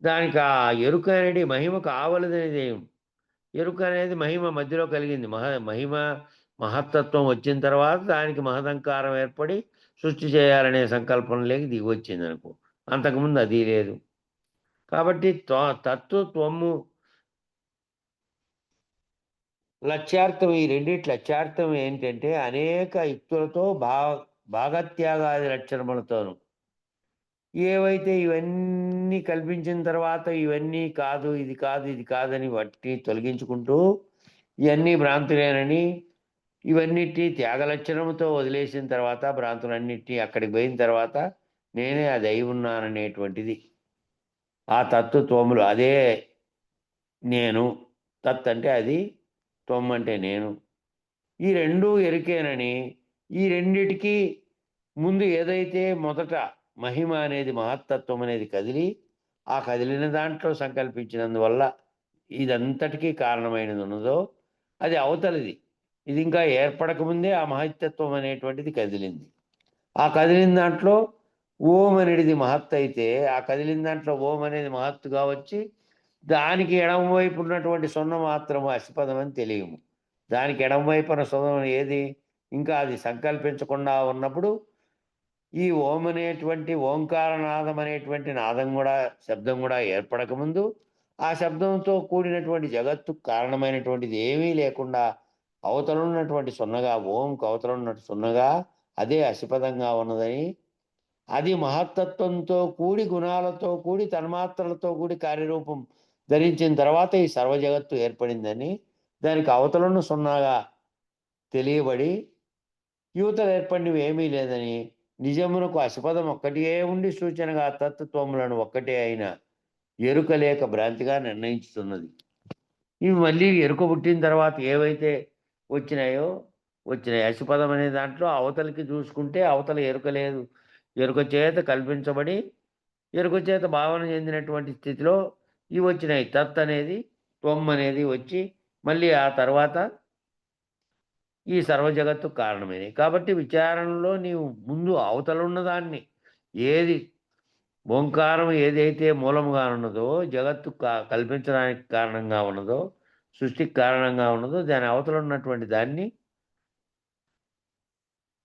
దానికి ఆ ఎరుక అనేది మహిమకు ఆవలదనేది ఎరుక అనేది మహిమ మధ్యలో కలిగింది. మహిమ మహత్తత్వం వచ్చిన తర్వాత దానికి మహదంకారం ఏర్పడి సృష్టి చేయాలనే సంకల్పంలోకి దిగి వచ్చింది అనుకో. అంతకుముందు అది లేదు. కాబట్టి తత్వము లక్ష్యార్థం, ఈ రెండిటి లక్ష్యార్థం ఏంటంటే అనేక యుక్తులతో భాగత్యాగాది లక్షణములతోను ఏవైతే ఇవన్నీ కల్పించిన తర్వాత ఇవన్నీ కాదు, ఇది కాదు, ఇది కాదని వాటిని తొలగించుకుంటూ ఇవన్నీ భ్రాంతులేనని ఇవన్నిటి త్యాగలక్షణముతో వదిలేసిన తర్వాత భ్రాంతులన్నిటినీ అక్కడికి పోయిన తర్వాత నేనే అది అయి ఉన్నాననేటువంటిది ఆ తత్వములు. అదే నేను. తత్ అంటే అది, త్వం అంటే నేను. ఈ రెండూ ఎరికేనని ఈ రెండిటికి ముందు ఏదైతే మొదట మహిమ అనేది మహత్తత్వం అనేది కదిలి ఆ కదిలిన దాంట్లో సంకల్పించినందువల్ల ఇదంతటికీ కారణమైనది ఉన్నదో అది అవతలిది. ఇది ఇంకా ఏర్పడకముందే ఆ మహత్తత్వం అనేటువంటిది కదిలింది. ఆ కదిలిన దాంట్లో ఓం అనేది మహత్ అయితే ఆ కదిలిన దాంట్లో ఓం అనేది మహత్తుగా వచ్చి దానికి ఎడమవైపు ఉన్నటువంటి సున్న మాత్రము అసిపదం అని తెలియము. దానికి ఎడమవైపున సున్నం ఏది ఇంకా అది సంకల్పించకుండా ఉన్నప్పుడు ఈ ఓం అనేటువంటి ఓంకారనాదం అనేటువంటి నాదం కూడా శబ్దం కూడా ఏర్పడకముందు ఆ శబ్దంతో కూడినటువంటి జగత్తు కారణమైనటువంటిది ఏమీ లేకుండా అవతలున్నటువంటి సున్నగా ఓంకు అవతలున్నటువంటి సున్నగా అదే అసిపదంగా ఉన్నదని, అది మహత్తత్వంతో కూడి గుణాలతో కూడి తన్మాత్రలతో కూడి కార్యరూపం ధరించిన తర్వాత ఈ సర్వజగత్తు ఏర్పడిందని, దానికి అవతలను సున్నాగా తెలియబడి యువతలు ఏర్పడినవి ఏమీ లేదని నిజమునకు అసిపదం ఒక్కటే ఉండి సూచనగా తత్వములను ఒక్కటే అయిన ఎరుక లేక భ్రాంతిగా నిర్ణయించుతున్నది. ఇవి మళ్ళీ ఎరుక పుట్టిన తర్వాత ఏవైతే వచ్చినాయి. అసిపదం అనే దాంట్లో అవతలికి చూసుకుంటే అవతల ఎరుక లేదు. ఎరుక చేత కల్పించబడి ఎరుక చేత భావన చెందినటువంటి స్థితిలో ఇవి వచ్చినాయి. తత్ అనేది త్వం అనేది వచ్చి మళ్ళీ ఆ తర్వాత ఈ సర్వజగత్తు కారణమైనవి. కాబట్టి విచారణలో నీవు ముందు అవతల ఉన్నదాన్ని ఏది ఓంకారం ఏదైతే మూలముగా ఉన్నదో జగత్తు కల్పించడానికి కారణంగా ఉన్నదో సృష్టికి కారణంగా ఉన్నదో దాని అవతల ఉన్నటువంటి దాన్ని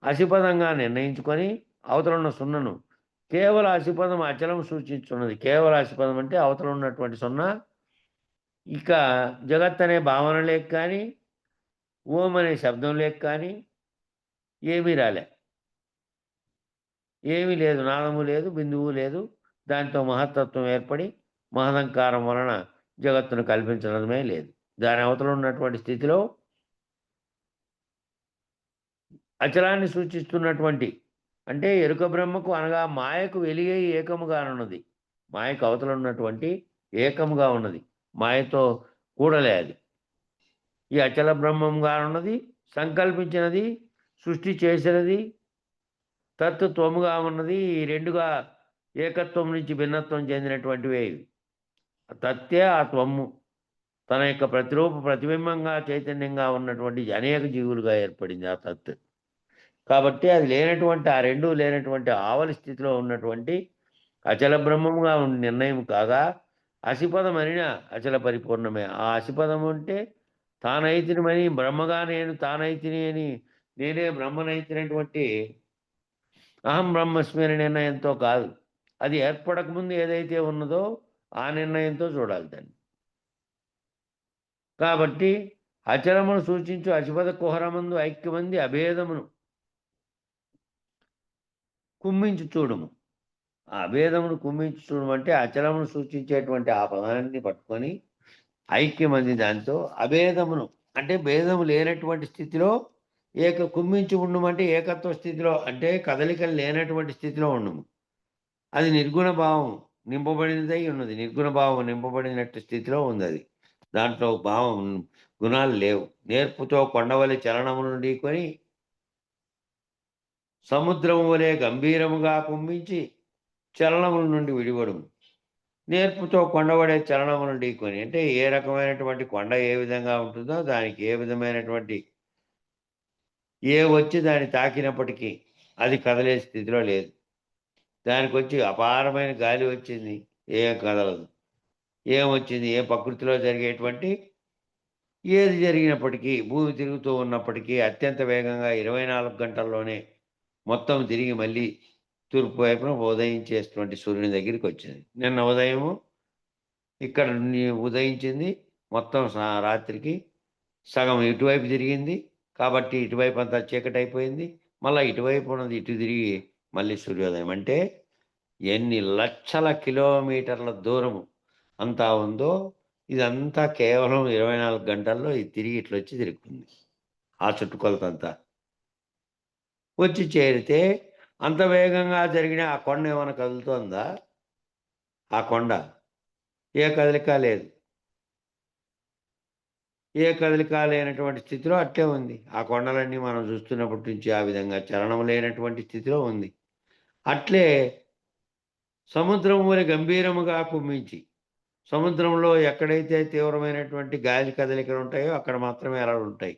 అసిపదంగా నిర్ణయించుకొని అవతల ఉన్న సున్నను కేవల అసిపదం అచలం సూచించున్నది. కేవల అసిపదం అంటే అవతల ఉన్నటువంటి సున్నా ఇక జగత్ అనే భావన లేక కానీ ఓం అనే శబ్దం లేక కానీ ఏమీ రాలే. ఏమీ లేదు, నాదము లేదు, బిందువు లేదు. దాంతో మహత్తత్వం ఏర్పడి మహదంకారం వలన జగత్తును కల్పించడమే లేదు. దాని అవతల ఉన్నటువంటి స్థితిలో అచలాన్ని సూచిస్తున్నటువంటి, అంటే ఎరుక బ్రహ్మకు అనగా మాయకు వెలిగై ఏకముగానున్నది. మాయకు అవతల ఉన్నటువంటి ఏకముగా ఉన్నది. మాయతో కూడలే అది. ఈ అచల బ్రహ్మంగానున్నది, సంకల్పించినది, సృష్టి చేసినది, తత్తుత్వముగా ఉన్నది. ఈ రెండుగా ఏకత్వం నుంచి భిన్నత్వం చెందినటువంటివే ఇవి. తత్తే ఆ త్వము తన యొక్క ప్రతిరూప ప్రతిబింబంగా చైతన్యంగా ఉన్నటువంటి అనేక జీవులుగా ఏర్పడింది ఆ తత్. కాబట్టి అది లేనటువంటి, ఆ రెండూ లేనటువంటి ఆవలి స్థితిలో ఉన్నటువంటి అచల బ్రహ్మముగా నిర్ణయం కాగా, అసిపదమనిన అచల పరిపూర్ణమే. ఆ అసిపదము అంటే తానైతినిమని, బ్రహ్మగా నేను తానైతిని అని, నేనే బ్రహ్మనైతినటువంటి అహం బ్రహ్మస్మి అనే నిర్ణయంతో కాదు. అది ఏర్పడకముందు ఏదైతే ఉన్నదో ఆ నిర్ణయంతో చూడాలి దాన్ని. కాబట్టి అచలమును సూచించు అసిపద కుహరమందు ఐక్యమంది అభేదమును కుమ్మించి చూడుము. ఆ అభేదమును కుమ్మించి చూడము అంటే అచలమును సూచించేటువంటి ఆ పదాన్ని పట్టుకొని ఐక్యమంది దాంతో అభేదమును, అంటే భేదము లేనటువంటి స్థితిలో కుమ్మించి ఉండము అంటే ఏకత్వ స్థితిలో, అంటే కదలికలు లేనటువంటి స్థితిలో ఉండము. అది నిర్గుణ భావం నింపబడినదై ఉన్నది. నిర్గుణ భావం నింపబడినట్టు స్థితిలో ఉంది అది. దాంట్లో భావం గుణాలు లేవు. నేర్పుతో కొండవలి చలనమును ఢీకొని సముద్రము వలె గంభీరముగా కుంభించి చలనముల నుండి విడివడుము. నేర్పుతో కొండవడే చలనమును ఢీకొని, అంటే ఏ రకమైనటువంటి కొండ ఏ విధంగా ఉంటుందో దానికి ఏ విధమైనటువంటి వచ్చి దాన్ని తాకినప్పటికీ అది కదలే స్థితిలో లేదు. దానికి వచ్చి అపారమైన గాలి వచ్చింది, ఏం కదలదు. ఏమొచ్చింది, ఏ ప్రకృతిలో జరిగేటువంటి ఏది జరిగినప్పటికీ, భూమి తిరుగుతూ ఉన్నప్పటికీ అత్యంత వేగంగా 24 గంటల్లోనే మొత్తం తిరిగి మళ్ళీ తూర్పు వైపున ఉదయించేటువంటి సూర్యుని దగ్గరికి వచ్చింది. నిన్న ఉదయము ఇక్కడ ఉదయించింది, మొత్తం రాత్రికి సగం ఇటువైపు తిరిగింది. కాబట్టి ఇటువైపు అంతా చీకటి అయిపోయింది. మళ్ళీ ఇటువైపు ఉన్నది ఇటు తిరిగి మళ్ళీ సూర్యోదయం. అంటే ఎన్ని లక్షల కిలోమీటర్ల దూరము అంతా ఉందో ఇదంతా కేవలం 24 గంటల్లో ఇది తిరిగి ఇట్లా వచ్చి తిరుగుతుంది. ఆ చుట్టుకొలతంతా వచ్చి చేరితే అంత వేగంగా జరిగిన ఆ కొండ ఏమైనా కదులుతోందా? ఆ కొండ ఏ కదలిక లేదు. ఏ కదలిక లేనటువంటి స్థితిలో అట్లే ఉంది. ఆ కొండలన్నీ మనం చూస్తున్నప్పటి నుంచి ఆ విధంగా చలనం లేనటువంటి స్థితిలో ఉంది. అట్లే సముద్రం వలె గంభీరముగా కుమ్మించి, సముద్రంలో ఎక్కడైతే తీవ్రమైనటువంటి గాలి కదలికలు ఉంటాయో అక్కడ మాత్రమే అలలు ఉంటాయి.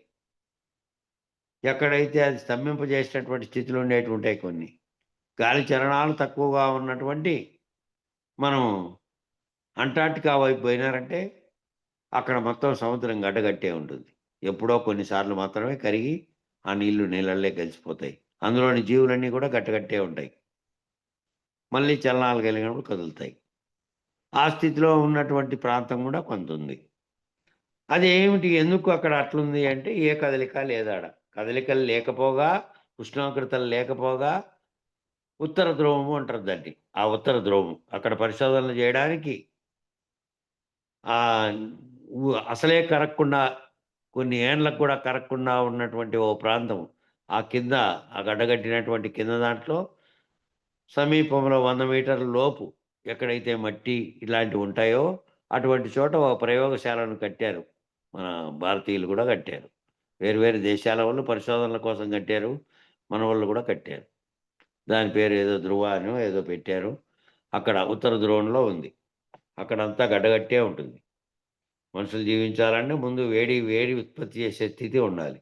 ఎక్కడైతే అది స్తంభింపజేసినటువంటి స్థితిలో ఉండేవి ఉంటాయి కొన్ని. గాలి చలనాలు తక్కువగా ఉన్నటువంటి మనం అంటార్టికా వైపు పోయినారంటే అక్కడ మొత్తం సముద్రం గడ్డగట్టే ఉంటుంది. ఎప్పుడో కొన్నిసార్లు మాత్రమే కరిగి ఆ నీళ్లు నీళ్ళల్లే కలిసిపోతాయి. అందులోని జీవులన్నీ కూడా గట్టగట్టే ఉంటాయి. మళ్ళీ చలనాలు కలిగినప్పుడు కదులుతాయి. ఆ స్థితిలో ఉన్నటువంటి ప్రాంతం కూడా కొంత ఉంది. అది ఏమిటి, ఎందుకు అక్కడ అట్లుంది అంటే ఏ కదలిక లేదాడ. కదలికలు లేకపోగా, ఉష్ణోగ్రతలు లేకపోగా ఉత్తర ధ్రువము అంటారు దాన్ని. ఆ ఉత్తర ధ్రువం అక్కడ పరిశోధనలు చేయడానికి అసలే కరగకుండా కొన్ని ఏండ్లకు కూడా కరగకుండా ఉన్నటువంటి ఓ ప్రాంతం, ఆ కింద ఆ గడ్డగట్టినటువంటి కింద దాంట్లో సమీపంలో 100 మీటర్ల లోపు ఎక్కడైతే మట్టి ఇలాంటివి ఉంటాయో అటువంటి చోట ఒక ప్రయోగశాలను కట్టారు. మన భారతీయులు కూడా కట్టారు. వేరు వేరు దేశాల వాళ్ళు పరిశోధనల కోసం కట్టారు. మన వాళ్ళు కూడా కట్టారు. దాని పేరు ఏదో ధ్రువ అనో ఏదో పెట్టారు. అక్కడ ఉత్తర ధ్రువంలో ఉంది. అక్కడంతా గడ్డగట్టే ఉంటుంది. మనుషులు జీవించాలంటే ముందు వేడి ఉత్పత్తి చేసే స్థితి ఉండాలి.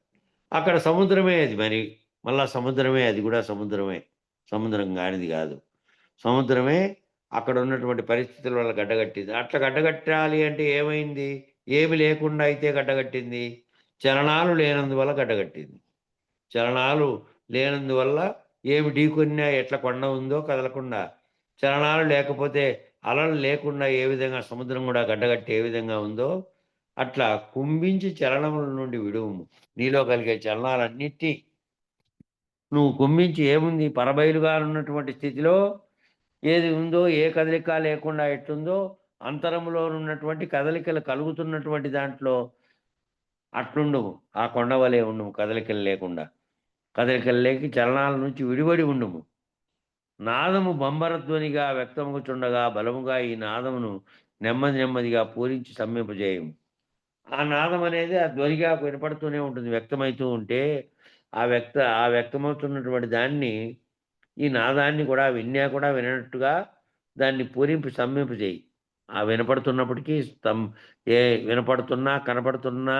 అక్కడ సముద్రమే అది, మరి మళ్ళా సముద్రమే, అది కూడా సముద్రమే. సముద్రం కానిది కాదు. సముద్రమే అక్కడ ఉన్నటువంటి పరిస్థితుల వల్ల గడ్డగట్టింది. అట్లా గడ్డగట్టాలి అంటే ఏమైంది? ఏమి లేకుండా అయితే గడ్డగట్టింది. చలనాలు లేనందువల్ల గడ్డగట్టింది. చలనాలు లేనందువల్ల ఏమి ఢీకొన్నా ఎట్లా కొండ ఉందో కదలకుండా, చలనాలు లేకపోతే అలలు లేకుండా ఏ విధంగా సముద్రం కూడా గడ్డగట్టి ఏ విధంగా ఉందో అట్లా కుంభించి చలనముల నుండి విడువుము. నీలో కలిగే చలనాలన్నిటి నువ్వు కుమ్మించి ఏముంది పరబయలుగా ఉన్నటువంటి స్థితిలో ఏది ఉందో ఏ కదలిక లేకుండా ఎట్లుందో అంతరంలో ఉన్నటువంటి కదలికలు కలుగుతున్నటువంటి దాంట్లో అట్లుండుము. ఆ కొండ వలె ఉండుము కదలికలు లేకుండా. కదలికలు లేకి చలనాల నుంచి విడివడి ఉండుము. నాదము బంబరధ్వనిగా వ్యక్తమగుచుండగా బలముగా ఈ నాదమును నెమ్మది నెమ్మదిగా పూరించి సమ్మింపజేయుము. ఆ నాదం అనేది ఆ ధ్వనిగా వినపడుతూనే ఉంటుంది. వ్యక్తమైతూ ఉంటే ఆ వ్యక్తమవుతున్నటువంటి దాన్ని ఈ నాదాన్ని కూడా కూడా వినట్టుగా దాన్ని పూరింపు సమ్మింపజేయి. ఆ వినపడుతున్నప్పటికీ ఏ వినపడుతున్నా, కనపడుతున్నా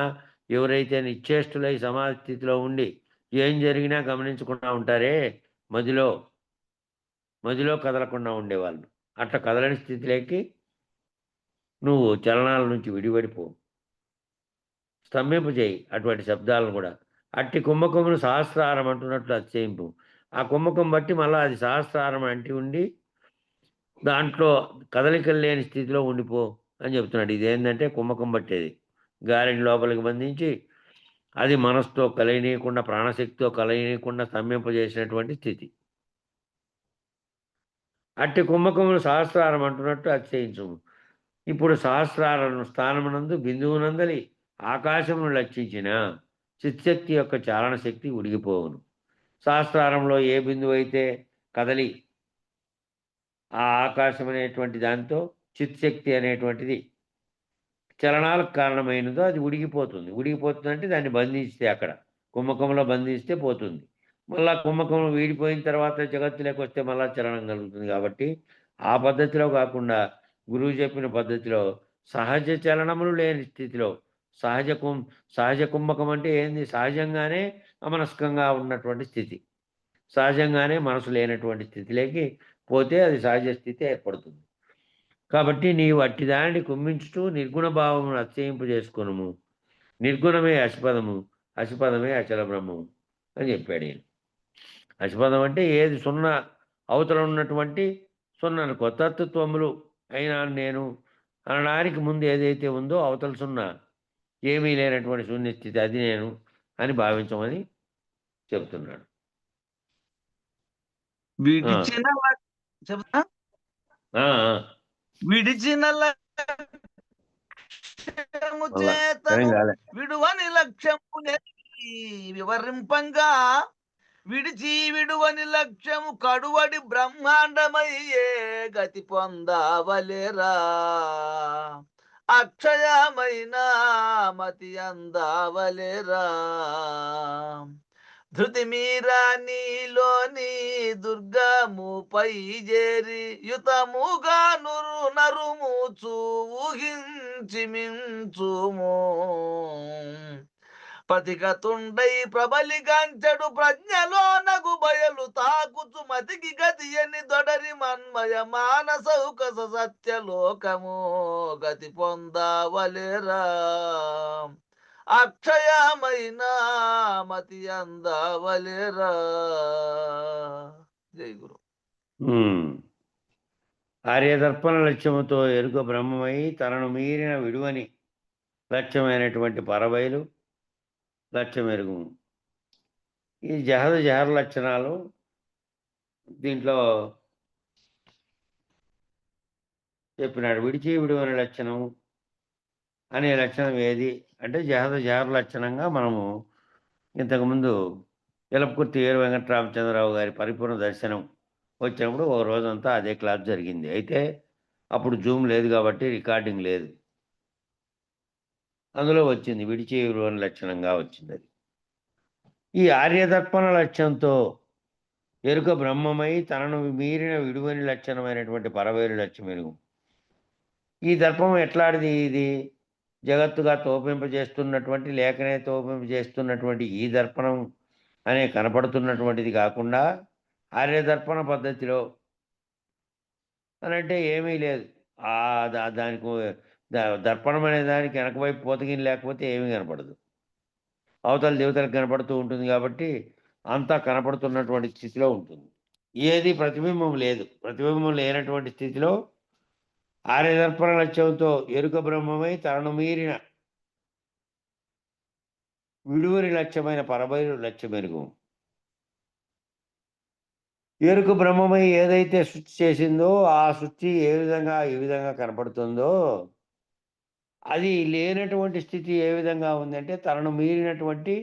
ఎవరైతే నిశ్చేష్టులై సమాధి స్థితిలో ఉండి ఏం జరిగినా గమనించకుండా ఉంటారే మదిలో, మదిలో కదలకుండా ఉండేవాళ్ళు. అట్లా కదలని స్థితిలోకి నువ్వు చలనాల నుంచి విడిపడిపో. స్తంభింపజేయి అటువంటి శబ్దాలను కూడా. అట్టి కుంభకమును సహస్రారం అంటున్నట్లు అతిశయింపు. ఆ కుంభకం బట్టి మళ్ళా అది సహస్రారం అంటి ఉండి దాంట్లో కదలికలు లేని స్థితిలో ఉండిపో అని చెప్తున్నాడు. ఇదేంటంటే కుంభకం బట్టేది. గాలిని లోపలికి బంధించి అది మనసుతో కలయనీయకుండా ప్రాణశక్తితో కలయనీయకుండా స్తంభింపజేసినటువంటి స్థితి. అట్టి కుంభకమును సహస్రారం అంటున్నట్టు అతిశయించుము. ఇప్పుడు సహస్రారం స్థానమునందు బిందువునందలి ఆకాశమును లక్షించిన చిత్శక్తి యొక్క చాలన శక్తి ఉడిగిపోవును. సహస్రారంలో ఏ బిందువు అయితే కదలి ఆ ఆకాశం అనేటువంటి దాంతో చిత్శక్తి అనేటువంటిది చలనాలకు కారణమైనదో అది ఉడిగిపోతుంది. ఉడిగిపోతుందంటే దాన్ని బంధిస్తే అక్కడ కుంభకంలో బంధిస్తే పోతుంది. మళ్ళా కుంభకం వీడిపోయిన తర్వాత జగత్తులోకి వస్తే మళ్ళా చలనం కలుగుతుంది. కాబట్టి ఆ పద్ధతిలో కాకుండా గురువు చెప్పిన పద్ధతిలో సహజ చలనములు లేని స్థితిలో సహజ కుంభకం అంటే ఏంది? సహజంగానే అమనస్కంగా ఉన్నటువంటి స్థితి. సహజంగానే మనసు లేనటువంటి స్థితిలోకి పోతే అది సహజ స్థితి ఏర్పడుతుంది. కాబట్టి నీవు అట్టి దానిని కుమ్మించుతూ నిర్గుణ భావమును అతిశయింపజేసుకొనుము. నిర్గుణమే అసిపదము, అసిపదమే అచల బ్రహ్మము అని చెప్పాడు ఈయన. అసిపదం అంటే ఏది సున్నా అవతల ఉన్నటువంటి సున్నాను కొత్తత్వములు అయినా నేను అనడానికి ముందు ఏదైతే ఉందో అవతల సున్నా ఏమీ లేనటువంటి శూన్యస్థితి అది నేను అని భావించమని చెప్తున్నాడు. విడిచిన చెప్తా ఆ! ఆ! విడిచిన లక్ష్యము చేతను విడువని లక్ష్యము వివరింపంగా విడువని లక్ష్యము కడువడి బ్రహ్మాండమయ్యే గతి పొందావలేరా అక్షయమైన మతి అందావలేరా ధృతి మీరా నీలోని దుర్గముపై చేరి యుతముగా నరుమూచు ఊహించి మించుము ప్రతిగతుండై ప్రబలిగాంచడు ప్రజ్ఞలో నగు బయలు తాకుచు మతికి గతి అని దొడరి మన్మయ మానసౌకస సత్యలోకము గతి పొందావలేరా అక్షయమైన మతి అందావలేరా. జై గురు. ఆర్యదర్పణ లక్ష్యముతో ఎరుక బ్రహ్మమై తనను మీరిన విడువని లక్ష్యమైనటువంటి పరబయలు లక్ష్యమెరుగు. ఈ జహర లక్షణాలు దీంట్లో చెప్పినాడు. విడిచి విడువని లక్షణం అనే లక్షణం ఏది అంటే జహర లక్షణంగా మనము ఇంతకుముందు ఎలపకుర్తి ఏరు వెంకటరామచంద్రరావు గారి పరిపూర్ణ దర్శనం వచ్చినప్పుడు ఒక రోజంతా అదే క్లాస్ జరిగింది. అయితే అప్పుడు జూమ్ లేదు కాబట్టి రికార్డింగ్ లేదు. అందులో వచ్చింది విడిచి విడువని లక్షణంగా వచ్చింది అది. ఈ ఆర్యదర్పణ లక్ష్యంతో ఎరుక బ్రహ్మమై తనను మీరిన విడువని లక్షణమైనటువంటి పరవేరు లక్ష్యం ఎరుగు. ఈ దర్పం ఎట్లాంటిది? ఇది జగత్తుగా తోపింపజేస్తున్నటువంటి లేఖనే తోపింపజేస్తున్నటువంటి ఈ దర్పణం అనే కనపడుతున్నటువంటిది కాకుండా ఆర్యదర్పణ పద్ధతిలో అనంటే ఏమీ లేదు. దానికి దర్పణం అనే దానికి వెనకవైపు పోతగిని లేకపోతే ఏమీ కనపడదు. అవతల దేవతలకు కనపడుతూ ఉంటుంది కాబట్టి అంతా కనపడుతున్నటువంటి స్థితిలో ఉంటుంది. ఏది ప్రతిబింబం లేదు. ప్రతిబింబం లేనటువంటి స్థితిలో ఆర్యదర్పణ లక్ష్యంతో ఎరుక బ్రహ్మమై తనను మీరిన విడువని లక్ష్యమైన పరబయలు లక్ష్యమెరుగు. ఎరుక బ్రహ్మమై ఏదైతే సృష్టి చేసిందో ఆ సృష్టి ఈ విధంగా కనపడుతుందో అది లేనటువంటి స్థితి ఏ విధంగా ఉందంటే తనను మీరినటువంటి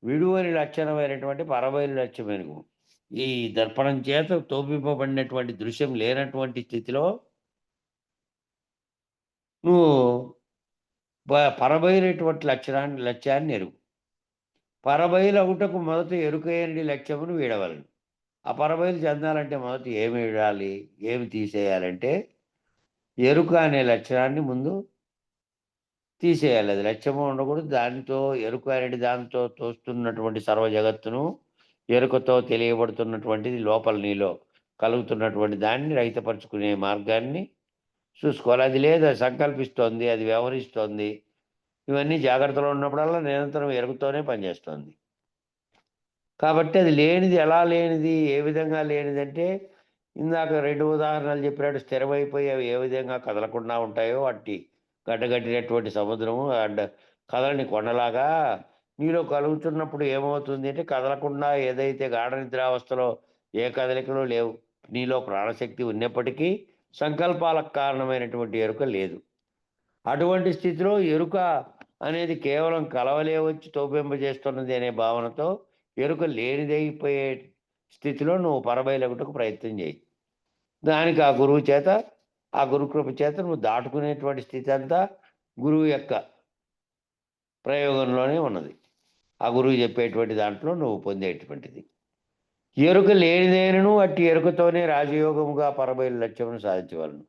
విడువని లక్షణమైనటువంటి పరబయలు లక్ష్యం వెనుగు ఈ దర్పణం చేత తోపింపబడినటువంటి దృశ్యం లేనటువంటి స్థితిలో నువ్వు పరబయలటువంటి లక్ష్యాన్ని ఎరుగు. పరబయలు అవుటకు మొదట ఎరుకైనడి లక్ష్యమును వీడవలను. ఆ పరబయలు చెందాలంటే మొదట ఏమి వీడాలి, ఏమి తీసేయాలంటే ఎరుక అనే లక్షణాన్ని ముందు తీసేయాలి. అది లక్ష్యము ఉండకూడదు. దానితో ఎరుక అనేది దానితో తోస్తున్నటువంటి సర్వ జగత్తును ఎరుకతో తెలియబడుతున్నటువంటిది లోపల నీలో కలుగుతున్నటువంటి దాన్ని రహితపరుచుకునే మార్గాన్ని చూసుకోవాలి. అది లేదు, అది సంకల్పిస్తోంది, అది వ్యవహరిస్తోంది. ఇవన్నీ జాగ్రత్తలో ఉన్నప్పుడల్లా నిరంతరం ఎరుకతోనే పనిచేస్తోంది. కాబట్టి అది లేనిది ఎలా లేనిది, ఏ విధంగా లేనిదంటే ఇందాక 2 ఉదాహరణలు చెప్పినట్టు స్థిరమైపోయి అవి ఏ విధంగా కదలకుండా ఉంటాయో అట్టి గడ్డగట్టినటువంటి సముద్రము కదలని కొండలాగా నీలో కలుగుతున్నప్పుడు ఏమవుతుంది అంటే కదలకుండా ఏదైతే గాఢ నిద్రావస్థలో ఏ కదలికలు లేవు, నీలో ప్రాణశక్తి ఉన్నప్పటికీ సంకల్పాలకు కారణమైనటువంటి ఎరుక లేదు. అటువంటి స్థితిలో ఎరుక అనేది కేవలం కలవలే వచ్చి తోపింపజేస్తున్నది అనే భావనతో ఎరుక లేనిదైపోయే స్థితిలో నువ్వు పరబయలగుటకు ప్రయత్నం చేయి. దానికి ఆ గురువు చేత, ఆ గురుకృప చేత నువ్వు దాటుకునేటువంటి స్థితి అంతా గురువు యొక్క ప్రయోగంలోనే ఉన్నది. ఆ గురువు చెప్పేటువంటి దాంట్లో నువ్వు పొందేటువంటిది. ఎరుక లేనిదేనను అట్టి ఎరుకతోనే రాజయోగముగా పరబయలు లక్ష్యమును సాధించవలను.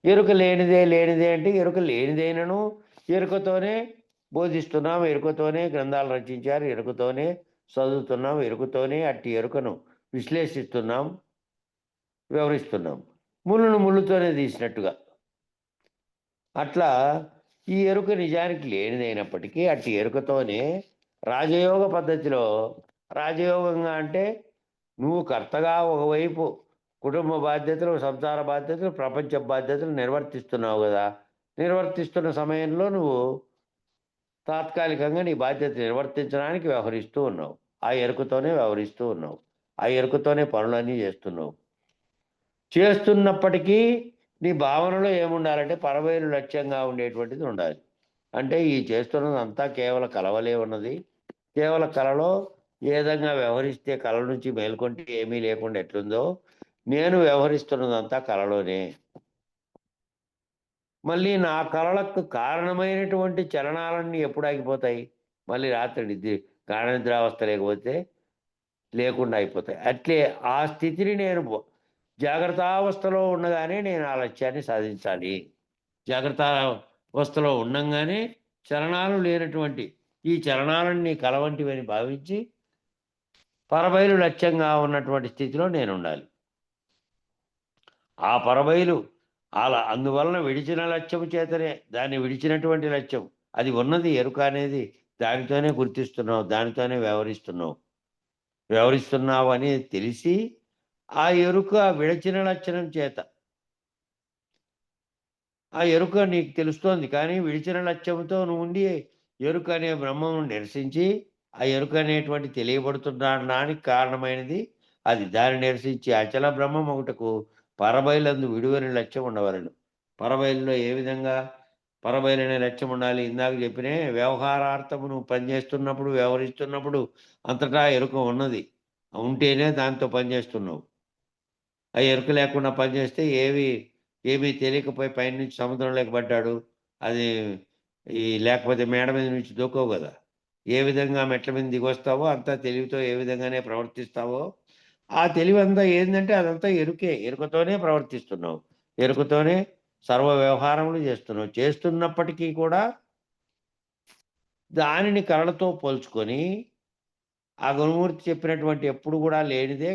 ఎరుక లేనిదే అంటే ఎరుక లేనిదైనను ఎరుకతోనే బోధిస్తున్నాం, ఎరుకతోనే గ్రంథాలు రచించారు, ఎరుకతోనే చదువుతున్నాం, ఎరుకతోనే అట్టి ఎరుకను విశ్లేషిస్తున్నాం, వివరిస్తున్నాం. ముళ్ళును ముళ్ళుతోనే తీసినట్టుగా. అట్లా ఈ ఎరుక నిజానికి లేనిదైనప్పటికీ అట్టి ఎరుకతోనే రాజయోగ పద్ధతిలో, రాజయోగంగా అంటే నువ్వు కర్తగా ఒకవైపు కుటుంబ బాధ్యతలు, సంసార బాధ్యతలు, ప్రపంచ బాధ్యతలు నిర్వర్తిస్తున్నావు కదా. నిర్వర్తిస్తున్న సమయంలో నువ్వు తాత్కాలికంగా నీ బాధ్యత నిర్వర్తించడానికి వ్యవహరిస్తూ ఉన్నావు. ఆ ఎరుకతోనే వ్యవహరిస్తూ ఉన్నావు. ఆ ఎరుకతోనే పనులన్నీ చేస్తున్నావు. చేస్తున్నప్పటికీ నీ భావనలో ఏముండాలంటే పరబయలు లక్ష్యంగా ఉండేటువంటిది ఉండాలి. అంటే ఈ చేస్తున్నదంతా కేవల కలవలే ఉన్నది. కేవల కలలో ఏ విధంగా వ్యవహరిస్తే కళ నుంచి మేల్కొంటే ఏమీ లేకుండా ఎట్లుందో నేను వ్యవహరిస్తున్నదంతా కలలోనే. మళ్ళీ నా కళలకు కారణమైనటువంటి చలనాలన్నీ ఎప్పుడు ఆగిపోతాయి? మళ్ళీ రాత్రి గాఢ నిద్రావస్థ లేకుండా అయిపోతాయి. అట్లే ఆ స్థితిని నేను జాగ్రత్తావస్థలో ఉండగానే నేను ఆ లక్ష్యాన్ని సాధించాలి. జాగ్రత్తావస్థలో ఉండంగానే చలనాలు లేనటువంటి ఈ చలనాలన్నీ కల వంటివని భావించి పరబయలు లక్ష్యంగా ఉన్నటువంటి స్థితిలో నేను ఉండాలి. ఆ పరబయలు అందువలన విడిచిన లక్ష్యము చేతనే దాన్ని విడిచినటువంటి లక్ష్యం అది ఉన్నది ఎరుక అనేది దానితోనే గుర్తిస్తున్నావు, దానితోనే వ్యవహరిస్తున్నావు అని తెలిసి ఆ ఎరుక విడిచిన లక్షణం చేత ఆ ఎరుక నీకు తెలుస్తోంది. కానీ విడిచిన లక్ష్యంతో నువ్వు ఉండి ఎరుక అనే బ్రహ్మను నిరసించి ఆ ఎరుక అనేటువంటి తెలియబడుతున్నానికి కారణమైనది అది. దాన్ని నిరసించి అచల బ్రహ్మం ఒకటకు పరబయలందు విడువని లక్ష్యం ఉండవలను. పరబయలులో ఏ విధంగా పరబయలనే లక్ష్యం ఉండాలి? ఇందాక చెప్పినే వ్యవహారార్థము నువ్వు పనిచేస్తున్నప్పుడు, వ్యవహరిస్తున్నప్పుడు అంతటా ఎరుక ఉన్నది. ఉంటేనే దాంతో పనిచేస్తున్నావు. ఆ ఎరుక లేకుండా పనిచేస్తే ఏమీ తెలియకపోయి పైనుంచి సముద్రంలోకి పడ్డాడు. అది లేకపోతే మేడ మీద నుంచి దూకవు కదా. ఏ విధంగా మెట్ల మీద దిగొస్తావో అంతా తెలివితో ఏ విధంగానే ప్రవర్తిస్తావో ఆ తెలివంతా ఏందంటే అదంతా ఎరుకే. ఎరుకతోనే ప్రవర్తిస్తున్నావు. ఎరుకతోనే సర్వ వ్యవహారములు చేస్తున్నావు. చేస్తున్నప్పటికీ కూడా దానిని కళలతో పోల్చుకొని ఆ గురుమూర్తి చెప్పినటువంటి ఎప్పుడు కూడా లేనిదే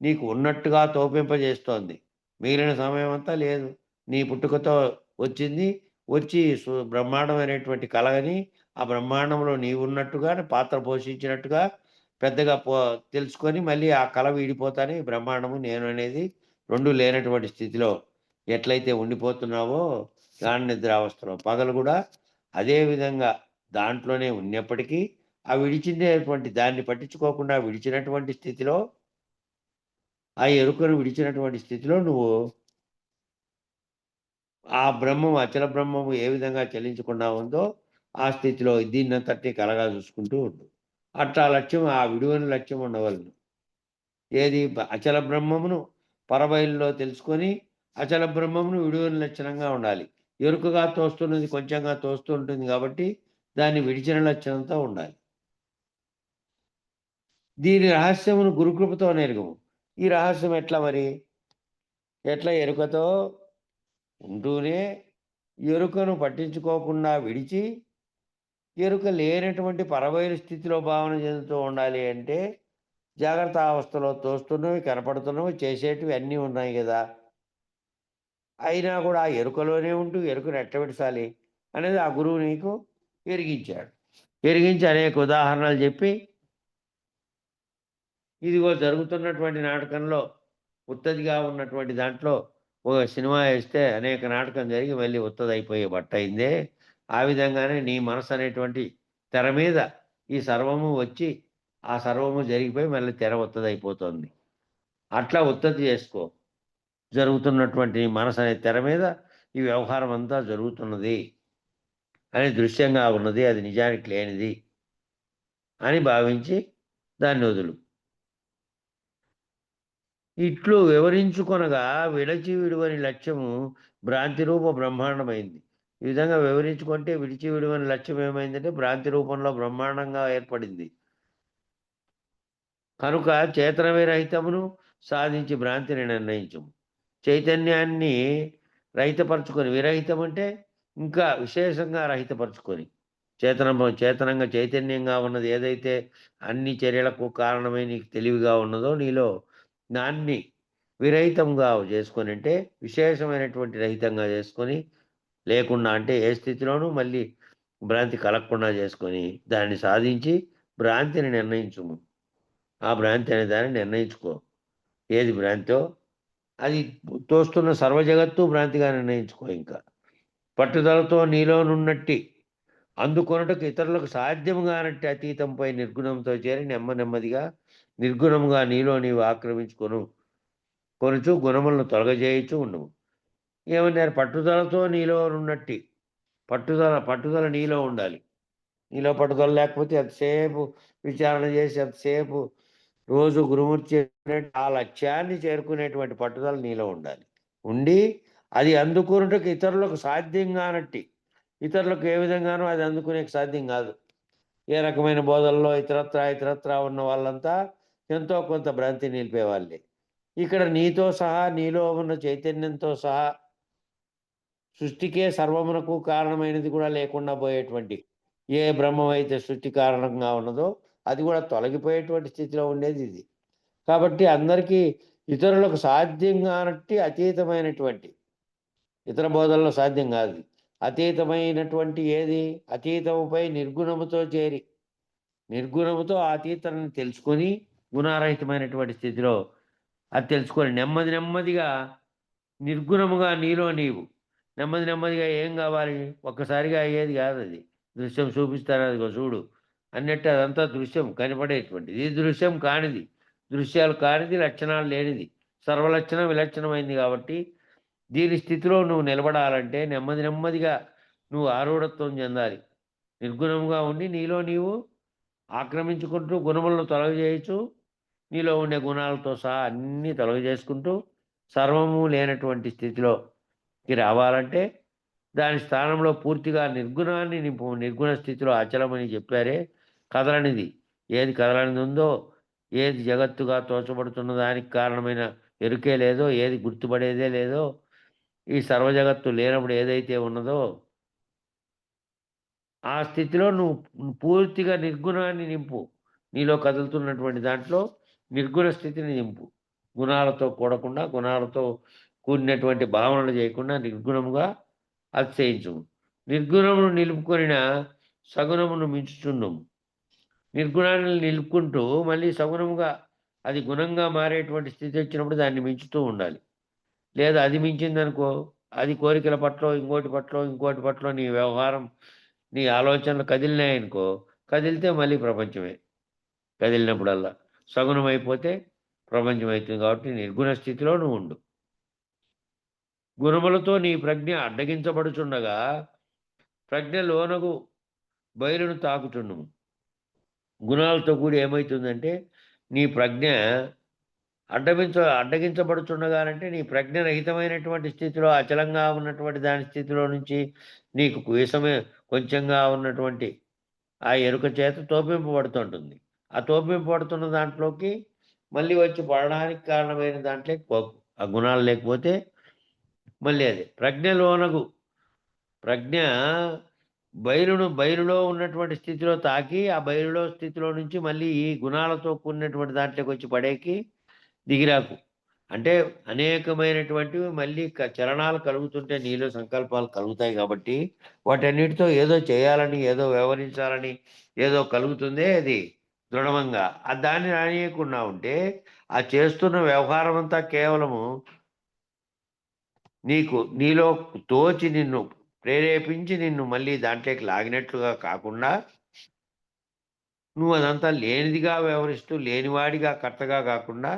నీకు ఉన్నట్టుగా తోపింపజేస్తోంది. మిగిలిన సమయం అంతా లేదు. నీ పుట్టుకతో వచ్చింది. వచ్చి బ్రహ్మాండమైనటువంటి కళని ఆ బ్రహ్మాండంలో నీవున్నట్టుగా పాత్ర పోషించినట్టుగా పెద్దగా తెలుసుకొని మళ్ళీ ఆ కళ వీడిపోతానే బ్రహ్మాండము నేను అనేది 2 లేనటువంటి స్థితిలో ఎట్లయితే ఉండిపోతున్నావో గాఢ నిద్రావస్థలో పగలు కూడా అదే విధంగా దాంట్లోనే ఉన్నప్పటికీ ఆ విడిచినటువంటి దాన్ని పట్టించుకోకుండా విడిచినటువంటి స్థితిలో ఆ ఎరుకను విడిచినటువంటి స్థితిలో నువ్వు ఆ బ్రహ్మం అచల బ్రహ్మము ఏ విధంగా చలించకుండా ఉందో ఆ స్థితిలో దీన్నంతటినీ కలగా చూసుకుంటూ ఉండు. అట్లా లక్ష్యం ఆ విడువని లక్ష్యం ఉండవలను. ఏది అచల బ్రహ్మమును పరబయలులో తెలుసుకొని అచల బ్రహ్మమును విడువని లక్షణంగా ఉండాలి. ఎరుకగా తోస్తున్నది కొంచెంగా తోస్తూ ఉంటుంది కాబట్టి దాన్ని విడిచిన లక్షణంతో ఉండాలి. దీని రహస్యమును గురుకృపతో నెరుగము. ఈ రహస్యం ఎట్లా మరి? ఎట్లా ఎరుకతో ఉంటూనే ఎరుకను పట్టించుకోకుండా విడిచి ఎరుక లేనటువంటి పరబయలు స్థితిలో భావన చెందుతూ ఉండాలి అంటే జాగ్రత్త అవస్థలో తోస్తున్నవి, కనపడుతున్నవి, చేసేటివి అన్నీ ఉన్నాయి కదా! అయినా కూడా ఆ ఎరుకలోనే ఉంటూ ఎరుకను ఎట్టబెట్టాలి అనేది ఆ గురువు నీకు ఎరిగించాడు. ఎరిగించి అనేక ఉదాహరణలు చెప్పి ఇదిగో జరుగుతున్నటువంటి నాటకంలో ఉత్తదిగా ఉన్నటువంటి దాంట్లో ఒక సినిమా వేస్తే అనేక నాటకం జరిగి మళ్ళీ ఉత్తదయిపోయే బట్టయిందే. ఆ విధంగానే నీ మనసు అనేటువంటి తెర మీద ఈ సర్వము వచ్చి, ఆ సర్వము జరిగిపోయి మళ్ళీ తెర ఉత్తదయిపోతుంది. అట్లా ఉత్తది చేసుకో. జరుగుతున్నటువంటి నీ మనసు అనే తెర మీద ఈ వ్యవహారం అంతా జరుగుతున్నది అని దృశ్యంగా ఉన్నది. అది నిజానికి లేనిది అని భావించి దాన్ని వదులు. ఇట్లు వివరించుకొనగా విడచి విడువని లక్ష్యము భ్రాంతి రూప బ్రహ్మాండమైంది. ఈ విధంగా వివరించుకుంటే విడిచి విడువని లక్ష్యం ఏమైందంటే భ్రాంతి రూపంలో బ్రహ్మాండంగా ఏర్పడింది. కనుక చేతన విరహితమును సాధించి భ్రాంతిని నిర్ణయించుము. చైతన్యాన్ని రహితపరుచుకొని, విరహితం అంటే ఇంకా విశేషంగా రహితపరుచుకొని, చేతనంగా చైతన్యంగా ఉన్నది ఏదైతే అన్ని చర్యలకు కారణమై నీకు తెలివిగా ఉన్నదో నీలో దాన్ని విరహితంగా చేసుకొని, అంటే విశేషమైనటువంటి రహితంగా చేసుకొని, లేకుండా అంటే ఏ స్థితిలోనూ మళ్ళీ భ్రాంతి కలగకుండా చేసుకొని దాన్ని సాధించి భ్రాంతిని నిర్ణయించుము. ఆ భ్రాంతి అనే దాన్ని నిర్ణయించుకో. ఏది భ్రాంతో అది తోస్తున్న సర్వ జగత్తు భ్రాంతిగా నిర్ణయించుకో. ఇంకా పట్టుదలతో నీలోనున్నట్టి అందుకొనుటకు ఇతరులకు సాధ్యము కానట్టి అతీతంపై నిర్గుణంతో చేరి నెమ్మదిగా నిర్గుణముగా నీలో నీవు ఆక్రమించుకొను కొనుచు గుణములను తొలగజేయుచు ఉండుము. ఏమన్నారు? పట్టుదలతో నీలో ఉన్నట్టి పట్టుదల నీలో ఉండాలి. నీలో పట్టుదల లేకపోతే ఎంతసేపు విచారణ చేసి ఎంతసేపు రోజు గురుమూర్తి చెప్పినట్టు ఆ లక్ష్యాన్ని చేరుకునేటువంటి పట్టుదల నీలో ఉండాలి. ఉండి అది అందుకొనుటకు ఇతరులకు సాధ్యం కానట్టి, ఇతరులకు ఏ విధంగానో అది అందుకునేకి సాధ్యం కాదు. ఏ రకమైన బోధనలో ఇతరత్రా ఉన్న వాళ్ళంతా ఎంతో కొంత భ్రాంతి నిలిపేవాళ్ళే. ఇక్కడ నీతో సహా నీలో ఉన్న చైతన్యంతో సహా సృష్టికే సర్వమునకు కారణమైనది కూడా లేకుండా పోయేటువంటి ఏ బ్రహ్మం అయితే సృష్టి కారణంగా ఉన్నదో అది కూడా తొలగిపోయేటువంటి స్థితిలో ఉండేది ఇది. కాబట్టి అందరికీ ఇతరులకు సాధ్యం కానట్టి అతీతమైనటువంటి, ఇతర బోధనలో సాధ్యం కాదు. అతీతమైనటువంటి ఏది? అతీతముపై నిర్గుణముతో చేరి, నిర్గుణముతో ఆ అతీతాన్ని తెలుసుకొని గుణారహితమైనటువంటి స్థితిలో అది తెలుసుకొని నెమ్మదిగా నిర్గుణముగా నీలో నీవు నెమ్మదిగా ఏం కావాలి? ఒక్కసారిగా అయ్యేది కాదు అది. దృశ్యం చూపిస్తారు అదిగో చూడు అన్నట్టు అదంతా దృశ్యం కనపడేటువంటిది. ఇది దృశ్యం కానిది, దృశ్యాలు కానిది, లక్షణాలు లేనిది, సర్వలక్షణం విలక్షణమైంది. కాబట్టి దీని స్థితిలో నువ్వు నిలబడాలంటే నెమ్మదిగా నువ్వు ఆరూఢత్వం చెందాలి. నిర్గుణముగా ఉండి నీలో నీవు ఆక్రమించుకుంటూ గుణములను తొలగజేయచ్చు. నీలో ఉండే గుణాలతో సహా అన్నీ తొలగజేసుకుంటూ సర్వము లేనటువంటి స్థితిలోకి రావాలంటే దాని స్థానంలో పూర్తిగా నిర్గుణాన్ని నింపు. నిర్గుణ స్థితిలో అచలమని చెప్పారే, కదలనిది. ఏది కదలనిది ఉందో, ఏది జగత్తుగా తోచబడుతున్న దానికి కారణమైన ఎరుకే లేదో, ఏది గుర్తుపడేదే లేదో, ఈ సర్వజగత్తు లేనప్పుడు ఏదైతే ఉన్నదో ఆ స్థితిలో నువ్వు పూర్తిగా నిర్గుణాన్ని నింపు. నీలో కదులుతున్నటువంటి దాంట్లో నిర్గుణ స్థితిని నింపు. గుణాలతో కూడకుండా, గుణాలతో కూడినటువంటి భావనలు చేయకుండా నిర్గుణముగా అతిశయించుము. నిర్గుణమును నిలుపుకొనిన సగుణమును మించుచుండుము. నిర్గుణాన్ని నిలుపుకుంటూ మళ్ళీ సగుణముగా అది గుణంగా మారేటువంటి స్థితి వచ్చినప్పుడు దాన్ని మించుతూ ఉండాలి. లేదా అది మించిందనుకో, అది కోరికల పట్లో, ఇంకోటి పట్లో నీ వ్యవహారం, నీ ఆలోచనలు కదిలినాయనుకో, కదిలితే మళ్ళీ ప్రపంచమే. కదిలినప్పుడల్లా సగుణమైపోతే ప్రపంచం అవుతుంది. కాబట్టి నిర్గుణ స్థితిలో నువ్వు ఉండు. గుణములతో నీ ప్రజ్ఞ అడ్డగించబడుచుండగా ప్రజ్ఞ లోనగు బయలును తాకుచుండుము. గుణాలతో కూడి ఏమవుతుందంటే నీ ప్రజ్ఞ అడ్డగించబడుచుండగానంటే నీ ప్రజ్ఞరహితమైనటువంటి స్థితిలో అచలంగా ఉన్నటువంటి దాని స్థితిలో నుంచి నీకు కుయసమే కొంచెంగా ఉన్నటువంటి ఆ ఎరుక చేత తోపింపబడుతుంటుంది. ఆ తోపింపబడుతున్న దాంట్లోకి మళ్ళీ వచ్చి పడడానికి కారణమైన దాంట్లోకి పోకు. ఆ గుణాలు లేకపోతే మళ్ళీ అది ప్రజ్ఞ బయలులో ఉన్నటువంటి స్థితిలో తాకి ఆ బయలులో స్థితిలో నుంచి మళ్ళీ ఈ గుణాలతో కూడినటువంటి దాంట్లోకి వచ్చి పడేకి దిగిరాకు. అంటే అనేకమైనటువంటివి మళ్ళీ చలనాలు కలుగుతుంటే నీలో సంకల్పాలు కలుగుతాయి కాబట్టి వాటన్నిటితో ఏదో చేయాలని, ఏదో వ్యవహరించాలని ఏదో కలుగుతుందే అది దృఢంగా. దాన్ని రానియకుండా ఉంటే ఆ చేస్తున్న వ్యవహారం అంతా కేవలము నీలో తోచి నిన్ను ప్రేరేపించి నిన్ను మళ్ళీ దాంట్లోకి లాగినట్లుగా కాకుండా నువ్వు అదంతా లేనిదిగా వ్యవహరిస్తూ లేనివాడిగా కర్తగా కాకుండా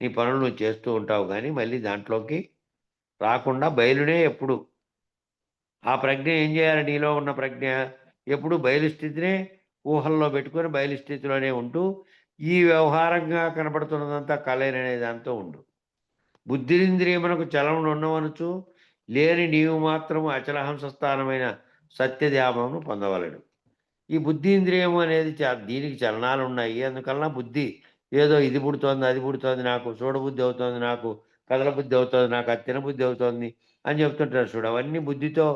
నీ పనులు నువ్వు చేస్తూ ఉంటావు. కానీ మళ్ళీ దాంట్లోకి రాకుండా బయలునే ఎప్పుడు ఆ ప్రజ్ఞ ఏం చేయాలి? నీలో ఉన్న ప్రజ్ఞ ఎప్పుడు బయలు స్థితినే ఊహల్లో పెట్టుకొని బయలు స్థితిలోనే ఉంటూ ఈ వ్యవహారంగా కనపడుతున్నదంతా కళేననే దాంతో ఉండు. బుద్ధిరింద్రియమునకు చలములు ఉండవనుచు లేని నీవు మాత్రము అచలహంస స్థానమైన సత్యధ్యామమును పొందవలెను. ఈ బుద్ధి ఇంద్రియము అనేది దీనికి చలనాలు ఉన్నాయి. అందుకల్లా బుద్ధి ఏదో ఇది పుడుతోంది, అది పుడుతోంది, నాకు చూడబుద్ధి అవుతోంది, నాకు కదల బుద్ధి అవుతుంది, నాకు అది తినబుద్ధి అవుతోంది అని చెప్తుంటారు చూడు. అవన్నీ బుద్ధితో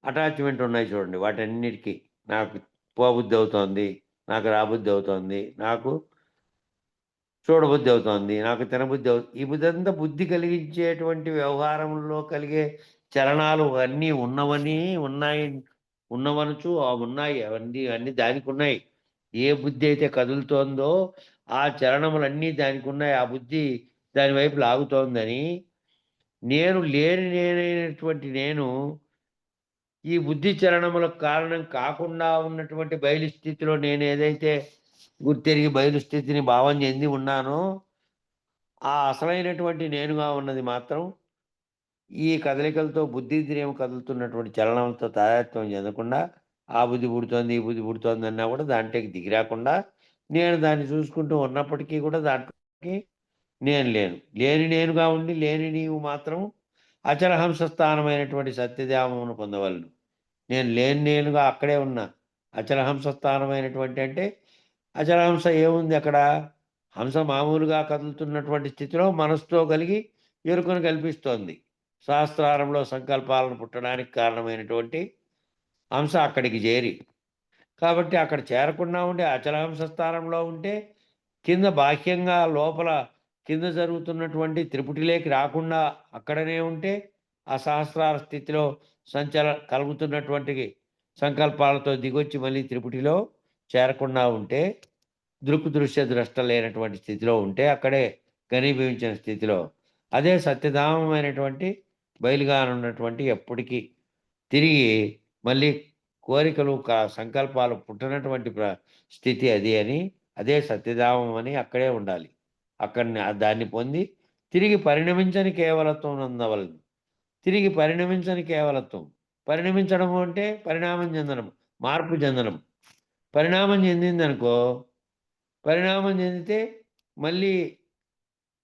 అటాచ్మెంట్ ఉన్నాయి చూడండి. వాటన్నిటికీ నాకు పోబుద్ధి అవుతోంది, నాకు రాబుద్ధి అవుతోంది, నాకు చూడబుద్ధి అవుతోంది, నాకు తినబుద్ధి ఈ బుద్ధి అంతా బుద్ధి కలిగించేటువంటి వ్యవహారంలో కలిగే చలనాలు అన్నీ ఉన్నవనుచు ఉన్నాయి. అవన్నీ దానికి ఉన్నాయి. ఏ బుద్ధి అయితే కదులుతోందో ఆ చలనములన్నీ దానికి ఉన్నాయి. ఆ బుద్ధి దాని వైపు లాగుతోందని నేనైనటువంటి నేను ఈ బుద్ధి చలనములకు కారణం కాకుండా ఉన్నటువంటి బయలు స్థితిలో నేను ఏదైతే గుర్తెరిగి బయలు స్థితిని భావం చెంది ఉన్నానో ఆ అసలైనటువంటి నేనుగా ఉన్నది మాత్రం ఈ కదలికలతో బుద్ధింద్రియం కదులుతున్నటువంటి చలనంతో తాదాత్మ్యం చెందకుండా ఆ బుద్ధి పుడుతోంది, ఈ బుద్ధి పుడుతోంది అన్నా కూడా దాంట్లోకి దిగిరాకుండా నేను దాన్ని చూసుకుంటూ ఉన్నప్పటికీ కూడా దాంట్లోకి నేను లేని నేనుగా ఉండి లేని నీవు మాత్రం అచలహంస స్థానమైనటువంటి సత్యధామమును పొందవలను. నేను నేనుగా అక్కడే ఉన్నా. అచలహంస స్థానమైనటువంటి అంటే అచలహంస ఏముంది అక్కడ? హంస మామూలుగా కదులుతున్నటువంటి స్థితిలో మనసుతో కలిగి ఎరుకను కల్పిస్తోంది. శాస్త్రారంలో సంకల్పాలను పుట్టడానికి కారణమైనటువంటి హంస అక్కడికి చేరి, కాబట్టి అక్కడ చేరకుండా ఉండే అచలహంస స్థానంలో ఉంటే కింద బాహ్యంగా లోపల కింద జరుగుతున్నటువంటి త్రిపుటిలోకి రాకుండా అక్కడనే ఉంటే ఆ సహస్రార స్థితిలో కలుగుతున్నటువంటి సంకల్పాలతో దిగొచ్చి మళ్ళీ త్రిపుటిలో చేరకుండా ఉంటే దృశ్య ద్రష్ట లేనటువంటి స్థితిలో ఉంటే అక్కడే ఘనీభవించిన స్థితిలో అదే సత్యధామమైనటువంటి బయలుగానున్నటువంటి ఎప్పటికీ తిరిగి మళ్ళీ కోరికలు సంకల్పాలు పుట్టినటువంటి స్థితి అది అని అదే సత్యధామం అని అక్కడే ఉండాలి. అక్కడిని దాన్ని పొంది తిరిగి పరిణమించని కేవలత్వం నందవలను. తిరిగి పరిణమించని కేవలత్వం. పరిణమించడము అంటే పరిణామం చెందడం, మార్పు చెందడం. పరిణామం చెందిందనుకో, పరిణామం చెందితే మళ్ళీ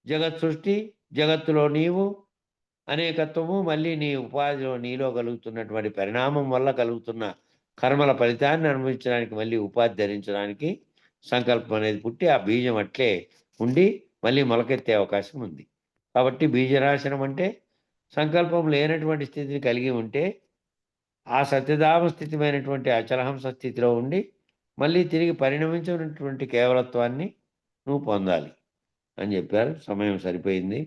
జగత్ సృష్టి, జగత్తులో నీవు అనేకత్వము, మళ్ళీ నీ ఉపాధిలో నీలో కలుగుతున్నటువంటి పరిణామం వల్ల కలుగుతున్న కర్మల ఫలితాన్ని అనుభవించడానికి మళ్ళీ ఉపాధి ధరించడానికి సంకల్పం అనేది పుట్టి ఆ బీజం అట్లే ఉండి మళ్ళీ మొలకెత్తే అవకాశం ఉంది. కాబట్టి బీజనాశనం అంటే సంకల్పం లేనటువంటి స్థితిని కలిగి ఉంటే ఆ సత్యధామ స్థితిమైనటువంటి అచలహంస స్థితిలో ఉండి మళ్ళీ తిరిగి పరిణమించినటువంటి కేవలత్వాన్ని నువ్వు పొందాలి అని చెప్పారు. సమయం సరిపోయింది.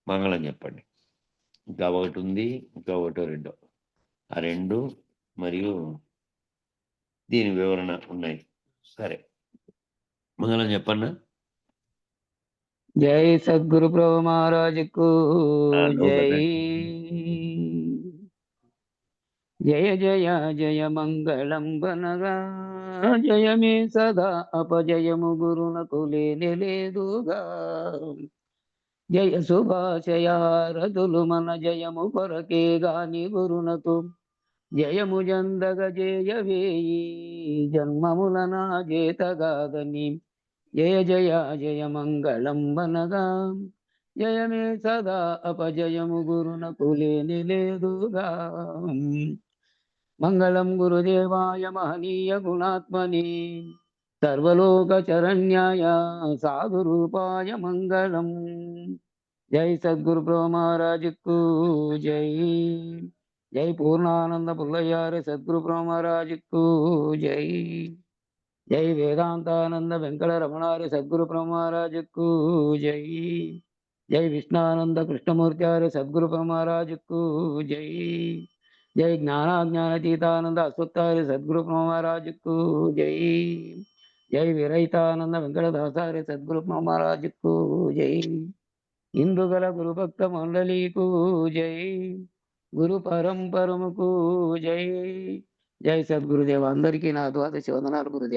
మంగళం చెప్పండి. ఇంకా ఒకటి ఉంది, ఇంకా ఒకటో రెండో. ఆ రెండు మరియు దీని వివరణ ఉన్నాయి. సరే, మంగళం చెప్పన్నా. జై సద్గురు ప్రభు మహారాజుకు జై. జయ జయ జయ మంగళం బనగా జయమే సదా అపజయము గురునకు లేని లేదుగా. జయ శుభాశయారతులు మన జయము కొరకే గాని గురునకు జయము జందగ జయవేయి జన్మములన జేతగాగని. జయ జయ జయ మంగళం వనగా జయమే సదా అపజయము గురునకు లేని లేదుగా. మంగళం గురుదేవాయ మహనీయ గుణాత్మని సర్వలోక శరణ్యాయ సాధు రూపాయ మంగళం. జై సద్గురు బ్రహ్మ మహారాజుకు జై. జై పూర్ణానంద పుల్లయ్యారి సద్గురు బ్రహ్మ మహారాజుకు జై. జై వేదాంతానంద వెంకట రమణారి సద్గురు బ్రహ్మ మహారాజుకు జై. జై విష్ణానంద కృష్ణమూర్తి సద్గురు బ్రహ్మ మహారాజుకు జై. జై జ్ఞానాజ్ఞానతీతానంద అశ్వత్థారి సద్గురు బ్రహ్మ మహారాజుకు జై. జై విరహితానంద వెంకటదాసారి సద్గురు బ్రహ్మ మహారాజుకు జై. ఇందుగల గురుభక్త మండలీకు జై. గురు పరంపరముకు జై. జై సద్గురుదేవ. అందరికీ నా ద్వాదశ వందనాలు గురుదేవ.